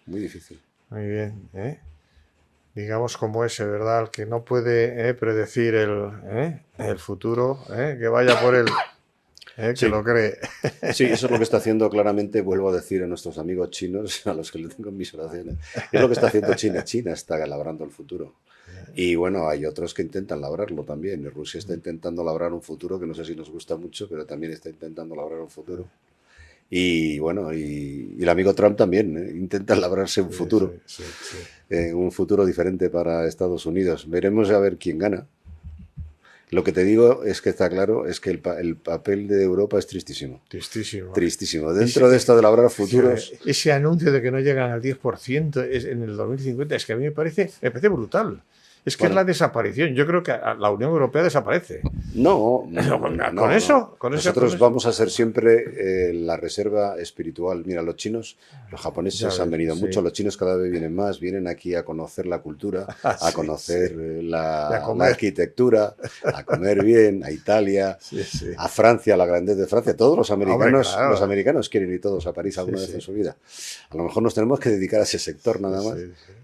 Muy difícil. Muy bien, digamos como ese, ¿verdad? El que no puede predecir el futuro, que vaya por él, que lo cree. Sí, eso es lo que está haciendo claramente, vuelvo a decir a nuestros amigos chinos, a los que le tengo en mis oraciones, es lo que está haciendo China. China está labrando el futuro. Y bueno, hay otros que intentan labrarlo también. Rusia está intentando labrar un futuro que no sé si nos gusta mucho, pero también está intentando labrar un futuro. Y bueno, y el amigo Trump también intenta labrarse un futuro, un futuro diferente para Estados Unidos. Veremos a ver quién gana. Lo que te digo es que está claro, es que el papel de Europa es tristísimo. Tristísimo. Dentro de esto de labrar futuros... Ese anuncio de que no llegan al 10% en el 2050, es que a mí me parece brutal. Es que es la desaparición. Yo creo que la Unión Europea desaparece. No, ¿Con eso? Nosotros vamos a ser siempre la reserva espiritual. Mira, los chinos, los japoneses han venido mucho, los chinos cada vez vienen más, vienen aquí a conocer la cultura, a conocer la arquitectura, a comer bien, a Italia, a Francia, la grandeza de Francia. Todos los americanos, claro. Los americanos quieren ir todos a París alguna vez en su vida. A lo mejor nos tenemos que dedicar a ese sector nada más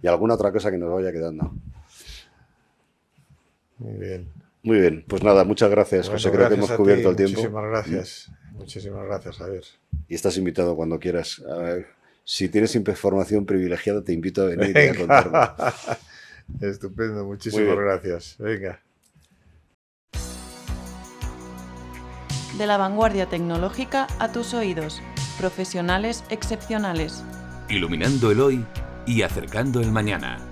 y a alguna otra cosa que nos vaya quedando. Muy bien. Muy bien, pues nada, muchas gracias, bueno, José. Creo que hemos cubierto el tiempo. Muchísimas gracias, Javier. Y estás invitado cuando quieras. A ver, si tienes información privilegiada, te invito a venir y a contarme. Estupendo, muchísimas gracias. Venga. De la vanguardia tecnológica a tus oídos. Profesionales excepcionales. Iluminando el hoy y acercando el mañana.